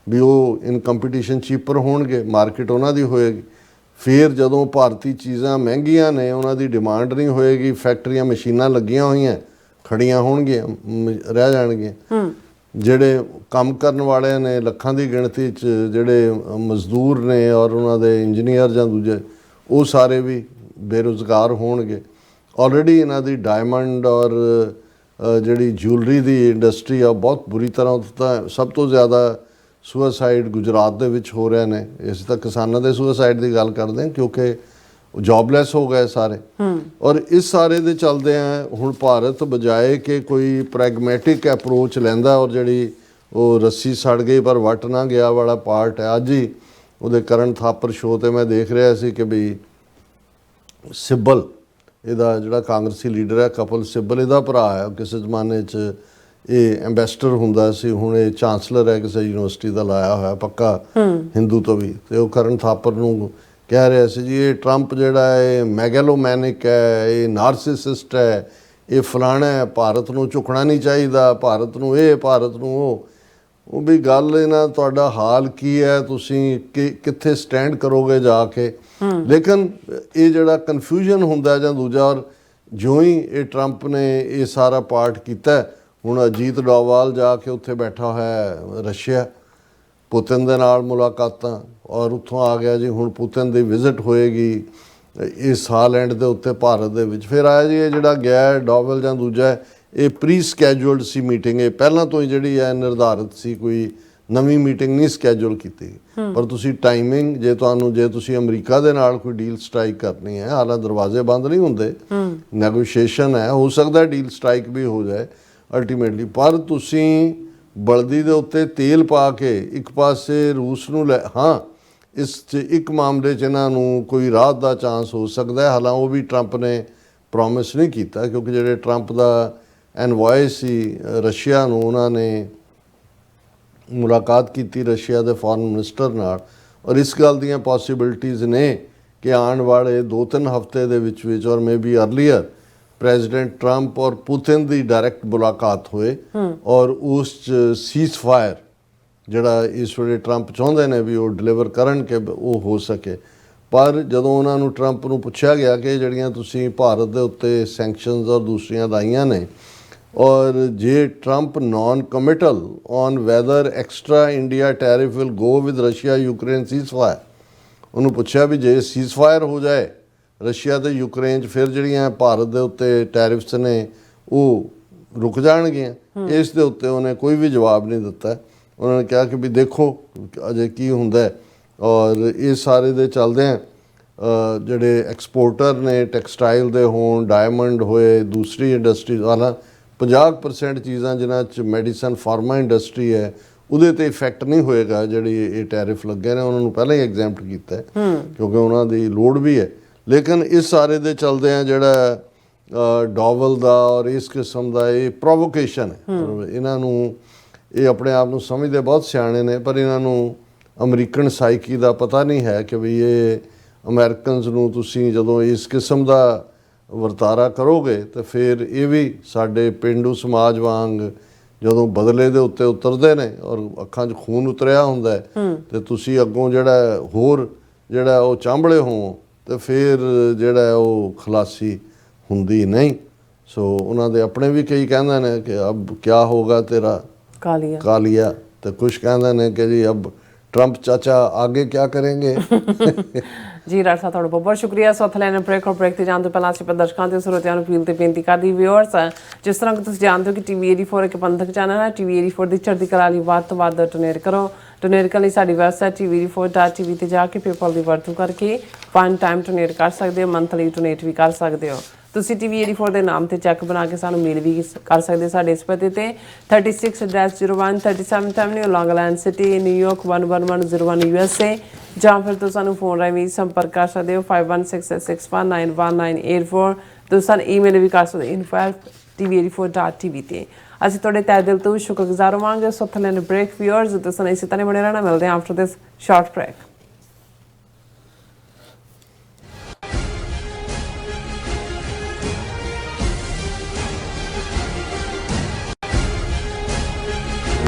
ਵੀ ਉਹ ਇਨ ਕੰਪੀਟੀਸ਼ਨ ਚੀਪਰ ਹੋਣਗੇ, ਮਾਰਕੀਟ ਉਹਨਾਂ ਦੀ ਹੋਏਗੀ। ਫਿਰ ਜਦੋਂ ਭਾਰਤੀ ਚੀਜ਼ਾਂ ਮਹਿੰਗੀਆਂ ਨੇ, ਉਹਨਾਂ ਦੀ ਡਿਮਾਂਡ ਨਹੀਂ ਹੋਏਗੀ, ਫੈਕਟਰੀਆਂ ਮਸ਼ੀਨਾਂ ਲੱਗੀਆਂ ਹੋਈਆਂ ਖੜੀਆਂ ਹੋਣਗੀਆਂ, ਰਹਿ ਜਾਣਗੀਆਂ। ਜਿਹੜੇ ਕੰਮ ਕਰਨ ਵਾਲੇ ਨੇ ਲੱਖਾਂ ਦੀ ਗਿਣਤੀ 'ਚ, ਜਿਹੜੇ ਮਜ਼ਦੂਰ ਨੇ ਔਰ ਉਹਨਾਂ ਦੇ ਇੰਜੀਨੀਅਰ ਜਾਂ ਦੂਜੇ, ਉਹ ਸਾਰੇ ਵੀ ਬੇਰੁਜ਼ਗਾਰ ਹੋਣਗੇ। ਆਲਰੇਡੀ ਇਹਨਾਂ ਦੀ ਡਾਇਮੰਡ ਔਰ ਜਿਹੜੀ ਜੂਲਰੀ ਦੀ ਇੰਡਸਟਰੀ ਆ ਬਹੁਤ ਬੁਰੀ ਤਰ੍ਹਾਂ, ਤਾਂ ਸਭ ਤੋਂ ਜ਼ਿਆਦਾ ਸੁਸਾਈਡ ਗੁਜਰਾਤ ਦੇ ਵਿੱਚ ਹੋ ਰਹੇ ਨੇ। ਇਸ ਤਾਂ ਕਿਸਾਨਾਂ ਦੇ ਸੁਸਾਈਡ ਦੀ ਗੱਲ ਕਰਦੇ ਹਾਂ, ਕਿਉਂਕਿ ਜੌਬਲੈਸ ਹੋ ਗਏ ਸਾਰੇ। ਔਰ ਇਸ ਸਾਰੇ ਦੇ ਚੱਲਦੇ ਆ ਹੁਣ ਭਾਰਤ ਬਜਾਏ ਕਿ ਕੋਈ ਪ੍ਰੈਗਮੈਟਿਕ ਅਪਰੋਚ ਲੈਂਦਾ, ਔਰ ਜਿਹੜੀ ਉਹ ਰੱਸੀ ਸੜ ਗਈ ਪਰ ਵੱਟ ਨਾ ਗਿਆ ਵਾਲਾ ਪਾਰਟ ਹੈ। ਅੱਜ ਹੀ ਉਹਦੇ ਕਰਨ ਥਾਪਰ ਸ਼ੋਅ 'ਤੇ ਮੈਂ ਦੇਖ ਰਿਹਾ ਸੀ ਕਿ ਵੀ ਸਿੱਬਲ, ਇਹਦਾ ਜਿਹੜਾ ਕਾਂਗਰਸੀ ਲੀਡਰ ਹੈ ਕਪਿਲ ਸਿੱਬਲ, ਇਹਦਾ ਭਰਾ ਹੈ, ਕਿਸੇ ਜ਼ਮਾਨੇ 'ਚ ਇਹ ਐਂਬੈਸਡਰ ਹੁੰਦਾ ਸੀ, ਹੁਣ ਇਹ ਚਾਂਸਲਰ ਹੈ ਕਿਸੇ ਯੂਨੀਵਰਸਿਟੀ ਦਾ ਲਾਇਆ ਹੋਇਆ ਪੱਕਾ ਹਿੰਦੂ ਤੋਂ ਵੀ। ਤੇ ਉਹ ਕਰਨ ਥਾਪਰ ਨੂੰ ਕਹਿ ਰਿਹਾ ਸੀ ਜੀ ਇਹ ਟਰੰਪ ਜਿਹੜਾ ਹੈ ਮੈਗੈਲੋਮੈਨਿਕ ਹੈ, ਇਹ ਨਾਰਸਿਸਿਸਟ ਹੈ, ਇਹ ਫਲਾਣਾ ਹੈ, ਭਾਰਤ ਨੂੰ ਝੁਕਣਾ ਨਹੀਂ ਚਾਹੀਦਾ, ਭਾਰਤ ਨੂੰ ਇਹ, ਭਾਰਤ ਨੂੰ ਉਹ ਵੀ ਗੱਲ ਇਹਨਾਂ ਤੁਹਾਡਾ ਹਾਲ ਕੀ ਹੈ, ਤੁਸੀਂ ਕਿੱਥੇ ਸਟੈਂਡ ਕਰੋਗੇ ਜਾ ਕੇ। ਲੇਕਿਨ ਇਹ ਜਿਹੜਾ ਕਨਫਿਊਜ਼ਨ ਹੁੰਦਾ ਜਾਂ ਦੂਜਾ, ਔਰ ਜਿਉਂ ਹੀ ਇਹ ਟਰੰਪ ਨੇ ਇਹ ਸਾਰਾ ਪਾਰਟ ਕੀਤਾ, ਹੁਣ ਅਜੀਤ ਡੋਵਾਲ ਜਾ ਕੇ ਉੱਥੇ ਬੈਠਾ ਹੋਇਆ ਰਸ਼ੀਆ, ਪੁਤਿਨ ਦੇ ਨਾਲ ਮੁਲਾਕਾਤਾਂ, ਔਰ ਉੱਥੋਂ ਆ ਗਿਆ ਜੀ ਹੁਣ ਪੁਤਿਨ ਦੀ ਵਿਜ਼ਿਟ ਹੋਏਗੀ ਇਸ ਸਾਲ ਐਂਡ ਦੇ ਉੱਤੇ ਭਾਰਤ ਦੇ ਵਿੱਚ। ਫਿਰ ਆਇਆ ਜੀ ਇਹ ਜਿਹੜਾ ਗਿਆ ਡੋਵਲ ਜਾਂ ਦੂਜਾ, ਇਹ ਪ੍ਰੀ ਸਕੈਜੂਲਡ ਸੀ ਮੀਟਿੰਗ, ਇਹ ਪਹਿਲਾਂ ਤੋਂ ਹੀ ਜਿਹੜੀ ਹੈ ਨਿਰਧਾਰਿਤ ਸੀ, ਕੋਈ ਨਵੀਂ ਮੀਟਿੰਗ ਨਹੀਂ ਸਕੈਜੂਲ ਕੀਤੀ। ਪਰ ਤੁਸੀਂ ਟਾਈਮਿੰਗ, ਜੇ ਤੁਸੀਂ ਅਮਰੀਕਾ ਦੇ ਨਾਲ ਕੋਈ ਡੀਲ ਸਟ੍ਰਾਈਕ ਕਰਨੀ ਹੈ, ਹਾਲਾਂਕਿ ਦਰਵਾਜ਼ੇ ਬੰਦ ਨਹੀਂ ਹੁੰਦੇ, ਨੈਗੋਸ਼ੀਏਸ਼ਨ ਹੈ, ਹੋ ਸਕਦਾ ਡੀਲ ਸਟ੍ਰਾਈਕ ਵੀ ਹੋ ਜਾਏ ਅਲਟੀਮੇਟਲੀ, ਪਰ ਤੁਸੀਂ ਬਲਦੀ ਦੇ ਉੱਤੇ ਤੇਲ ਪਾ ਕੇ ਇੱਕ ਪਾਸੇ ਰੂਸ ਨੂੰ ਹਾਂ, ਇਸ 'ਚ ਇੱਕ ਮਾਮਲੇ 'ਚ ਇਹਨਾਂ ਨੂੰ ਕੋਈ ਰਾਹਤ ਦਾ ਚਾਂਸ ਹੋ ਸਕਦਾ ਹੈ। ਹਾਲਾਂਕਿ ਉਹ ਵੀ ਟਰੰਪ ਨੇ ਪ੍ਰੋਮਿਸ ਨਹੀਂ ਕੀਤਾ, ਕਿਉਂਕਿ ਜਿਹੜੇ ਟਰੰਪ ਦਾ ਐਨਵॉय ਸੀ ਰਸ਼ੀਆ ਨੂੰ, ਉਹਨਾਂ ਨੇ ਮੁਲਾਕਾਤ ਕੀਤੀ ਰਸ਼ੀਆ ਦੇ ਫੋਰਨ ਮਿਨਿਸਟਰ ਨਾਲ, ਔਰ ਇਸ ਗੱਲ ਦੀਆਂ ਪੋਸੀਬਿਲਿਟੀਜ਼ ਨੇ ਕਿ ਆਉਣ ਵਾਲੇ 2-3 ਹਫ਼ਤੇ ਦੇ ਵਿੱਚ ਔਰ maybe earlier President Trump ਔਰ ਪੁਤਿਨ ਦੀ ਡਾਇਰੈਕਟ ਮੁਲਾਕਾਤ ਹੋਏ, ਔਰ ਉਸ 'ਚ ਸੀਜ਼ਫਾਇਰ ਜਿਹੜਾ ਇਸ ਵੇਲੇ ਟਰੰਪ ਚਾਹੁੰਦੇ ਨੇ ਵੀ ਉਹ ਡਿਲੀਵਰ ਕਰਨ ਕਿ ਉਹ ਹੋ ਸਕੇ। ਪਰ ਜਦੋਂ ਉਹਨਾਂ ਨੂੰ ਟਰੰਪ ਨੂੰ ਪੁੱਛਿਆ ਗਿਆ ਕਿ ਜਿਹੜੀਆਂ ਤੁਸੀਂ ਭਾਰਤ ਦੇ ਉੱਤੇ ਸੈਂਕਸ਼ਨਸ ਔਰ ਦੂਸਰੀਆਂ ਲਾਈਆਂ ਨੇ, ਔਰ ਜੇ Trump noncommittal on whether extra India tariff will go with Russia Ukraine ceasefire, ਉਹਨੂੰ ਪੁੱਛਿਆ ਵੀ ਜੇ ਸੀਜ਼ਫਾਇਰ ਹੋ ਜਾਏ ਰਸ਼ੀਆ ਤੇ ਯੂਕਰੇਨ 'ਚ, ਫਿਰ ਜਿਹੜੀਆਂ ਭਾਰਤ ਦੇ ਉੱਤੇ ਟੈਰਿਫਸ ਨੇ ਉਹ ਰੁਕ ਜਾਣਗੀਆਂ। ਇਸ ਦੇ ਉੱਤੇ ਉਹਨੇ ਕੋਈ ਵੀ ਜਵਾਬ ਨਹੀਂ ਦਿੱਤਾ। ਉਹਨਾਂ ਨੇ ਕਿਹਾ ਕਿ ਵੀ ਦੇਖੋ ਅਜੇ ਕੀ ਹੁੰਦਾ। ਔਰ ਇਹ ਸਾਰੇ ਦੇ ਚੱਲਦੇ ਆ ਜਿਹੜੇ ਐਕਸਪੋਰਟਰ ਨੇ ਟੈਕਸਟਾਈਲ ਦੇ ਹੋਣ, ਡਾਇਮੰਡ ਹੋਏ, ਦੂਸਰੀ ਇੰਡਸਟਰੀ ਵਾਲਾ 50% ਚੀਜ਼ਾਂ ਜਿਨ੍ਹਾਂ 'ਚ ਮੈਡੀਸਨ ਫਾਰਮਾ ਇੰਡਸਟਰੀ ਹੈ, ਉਹਦੇ 'ਤੇ ਇਫੈਕਟ ਨਹੀਂ ਹੋਏਗਾ। ਜਿਹੜੀ ਇਹ ਟੈਰਿਫ ਲੱਗੇ ਨੇ ਉਹਨਾਂ ਨੂੰ ਪਹਿਲਾਂ ਹੀ ਐਗਜ਼ੈਂਪਟ ਕੀਤਾ ਕਿਉਂਕਿ ਉਹਨਾਂ ਦੀ ਲੋੜ ਵੀ ਹੈ। ਲੇਕਿਨ ਇਸ ਸਾਰੇ ਦੇ ਚੱਲਦੇ ਆ ਜਿਹੜਾ ਡੋਵਲ ਦਾ ਔਰ ਇਸ ਕਿਸਮ ਦਾ ਇਹ ਪ੍ਰੋਵੋਕੇਸ਼ਨ ਹੈ। ਇਹਨਾਂ ਨੂੰ ਇਹ ਆਪਣੇ ਆਪ ਨੂੰ ਸਮਝਦੇ ਬਹੁਤ ਸਿਆਣੇ ਨੇ, ਪਰ ਇਹਨਾਂ ਨੂੰ ਅਮਰੀਕਨ ਸਾਈਕੀ ਦਾ ਪਤਾ ਨਹੀਂ ਹੈ ਕਿ ਵੀ ਇਹ ਅਮਰੀਕਨਸ ਨੂੰ ਤੁਸੀਂ ਜਦੋਂ ਇਸ ਕਿਸਮ ਦਾ ਵਰਤਾਰਾ ਕਰੋਗੇ ਤਾਂ ਫਿਰ ਇਹ ਵੀ ਸਾਡੇ ਪੇਂਡੂ ਸਮਾਜ ਵਾਂਗ ਜਦੋਂ ਬਦਲੇ ਦੇ ਉੱਤੇ ਉਤਰਦੇ ਨੇ ਔਰ ਅੱਖਾਂ 'ਚ ਖੂਨ ਉਤਰਿਆ ਹੁੰਦਾ ਤੇ ਤੁਸੀਂ ਅੱਗੋਂ ਜਿਹੜਾ ਹੋਰ ਜਿਹੜਾ ਉਹ ਚਾਂਬਲੇ ਹੋ ਤੇ ਫਿਰ ਜਿਹੜਾ ਉਹ ਖਲਾਸੀ ਹੁੰਦੀ ਨਹੀਂ। ਸੋ ਉਹਨਾਂ ਦੇ ਆਪਣੇ ਵੀ ਕਈ ਕਹਿੰਦੇ ਨੇ ਕਿ ਅਬ ਕਿਆ ਹੋਗਾ ਤੇਰਾ ਕਾਲੀਆ, ਤੇ ਕੁਛ ਕਹਿੰਦੇ ਨੇ ਕਿ ਜੀ ਅਬ ट्रंप चाचा आगे क्या करेंगे। जी राज साहब ਤੁਹਾਡਾ ਬਹੁਤ ਸ਼ੁਕਰੀਆ। ਸੋ ਥਲੈਨ ਬ੍ਰੇਕ ਔਰ ਬ੍ਰੇਕ ਤੇ ਜਾਣ ਤੋਂ ਪਹਿਲਾਂ ਅਸੀਂ ਦਰਸ਼ਕਾਂ ਦੇ ਸਰੋਤਿਆਂ ਨੂੰ ਅਪੀਲ ਤੇ ਬੇਨਤੀ ਕਰਦੀ ਵਿਊਅਰਸ, ਜਿਸ ਤਰ੍ਹਾਂ ਕਿ ਤੁਸੀਂ ਜਾਣਦੇ ਹੋ ਕਿ TV 84 ਇੱਕ ਪੰਥਕ ਚੈਨਲ ਹੈ। TV 84 ਦੀ ਚੜ੍ਹਦੀ ਕਲਾ ਲਈ ਵੱਧ ਤੋਂ ਵੱਧ ਡੋਨੇਟ ਕਰੋ। ਡੋਨੇਟ ਕਰਨ ਲਈ ਸਾਡੀ ਵੈਬਸਾਈਟ tv84.tv ਤੇ ਜਾ ਕੇ ਪੇਪਲ ਦੀ ਵਰਤੋਂ ਕਰਕੇ ਵਨ ਟਾਈਮ ਡੋਨੇਟ ਕਰ ਸਕਦੇ ਹੋ, ਮੰਥਲੀ ਡੋਨੇਟ ਵੀ ਕਰ ਸਕਦੇ ਹੋ। ਤੁਸੀਂ TV84 ਦੇ ਨਾਮ ਤੇ ਚੈੱਕ ਬਣਾ ਕੇ ਸਾਨੂੰ ਮੇਲ ਵੀ ਕਰ ਸਕਦੇ ਹੋ ਸਾਡੇ ਇਸ ਪਤੇ ਤੇ 36-01 37th Avenue ਲੌਂਗ ਆਈਲੈਂਡ ਸਿਟੀ ਨਿਊਯਾਰਕ 11101 USA, ਜਾਂ ਫਿਰ ਤੁਸੀਂ ਸਾਨੂੰ ਫੋਨ ਰਾਹੀਂ ਸੰਪਰਕ ਕਰ ਸਕਦੇ ਹੋ 5166619184। ਤੁਸੀਂ ਸਾਨੂੰ ਈਮੇਲ ਵੀ ਕਰ ਸਕਦੇ info@tv84.tv ਤੇ। ਅਸੀਂ ਤੁਹਾਡੇ ਤਹਿ ਦਿਲ ਤੋਂ ਸ਼ੁਕਰਗੁਜ਼ਾਰ ਹੋਵਾਂਗੇ। ਸੋ ਥੱਲੇ ਬ੍ਰੇਕ ਵਿਊਅਰਸ ਤੁਸੀਂ ਇਸੇ ਤਰ੍ਹਾਂ ਬਣੇ ਰਹਿਣਾ। ਮਿਲਦੇ ਹਾਂ ਆਫਟਰ ਦਿਸ ਸ਼ਾਰਟ ਬ੍ਰੇਕ।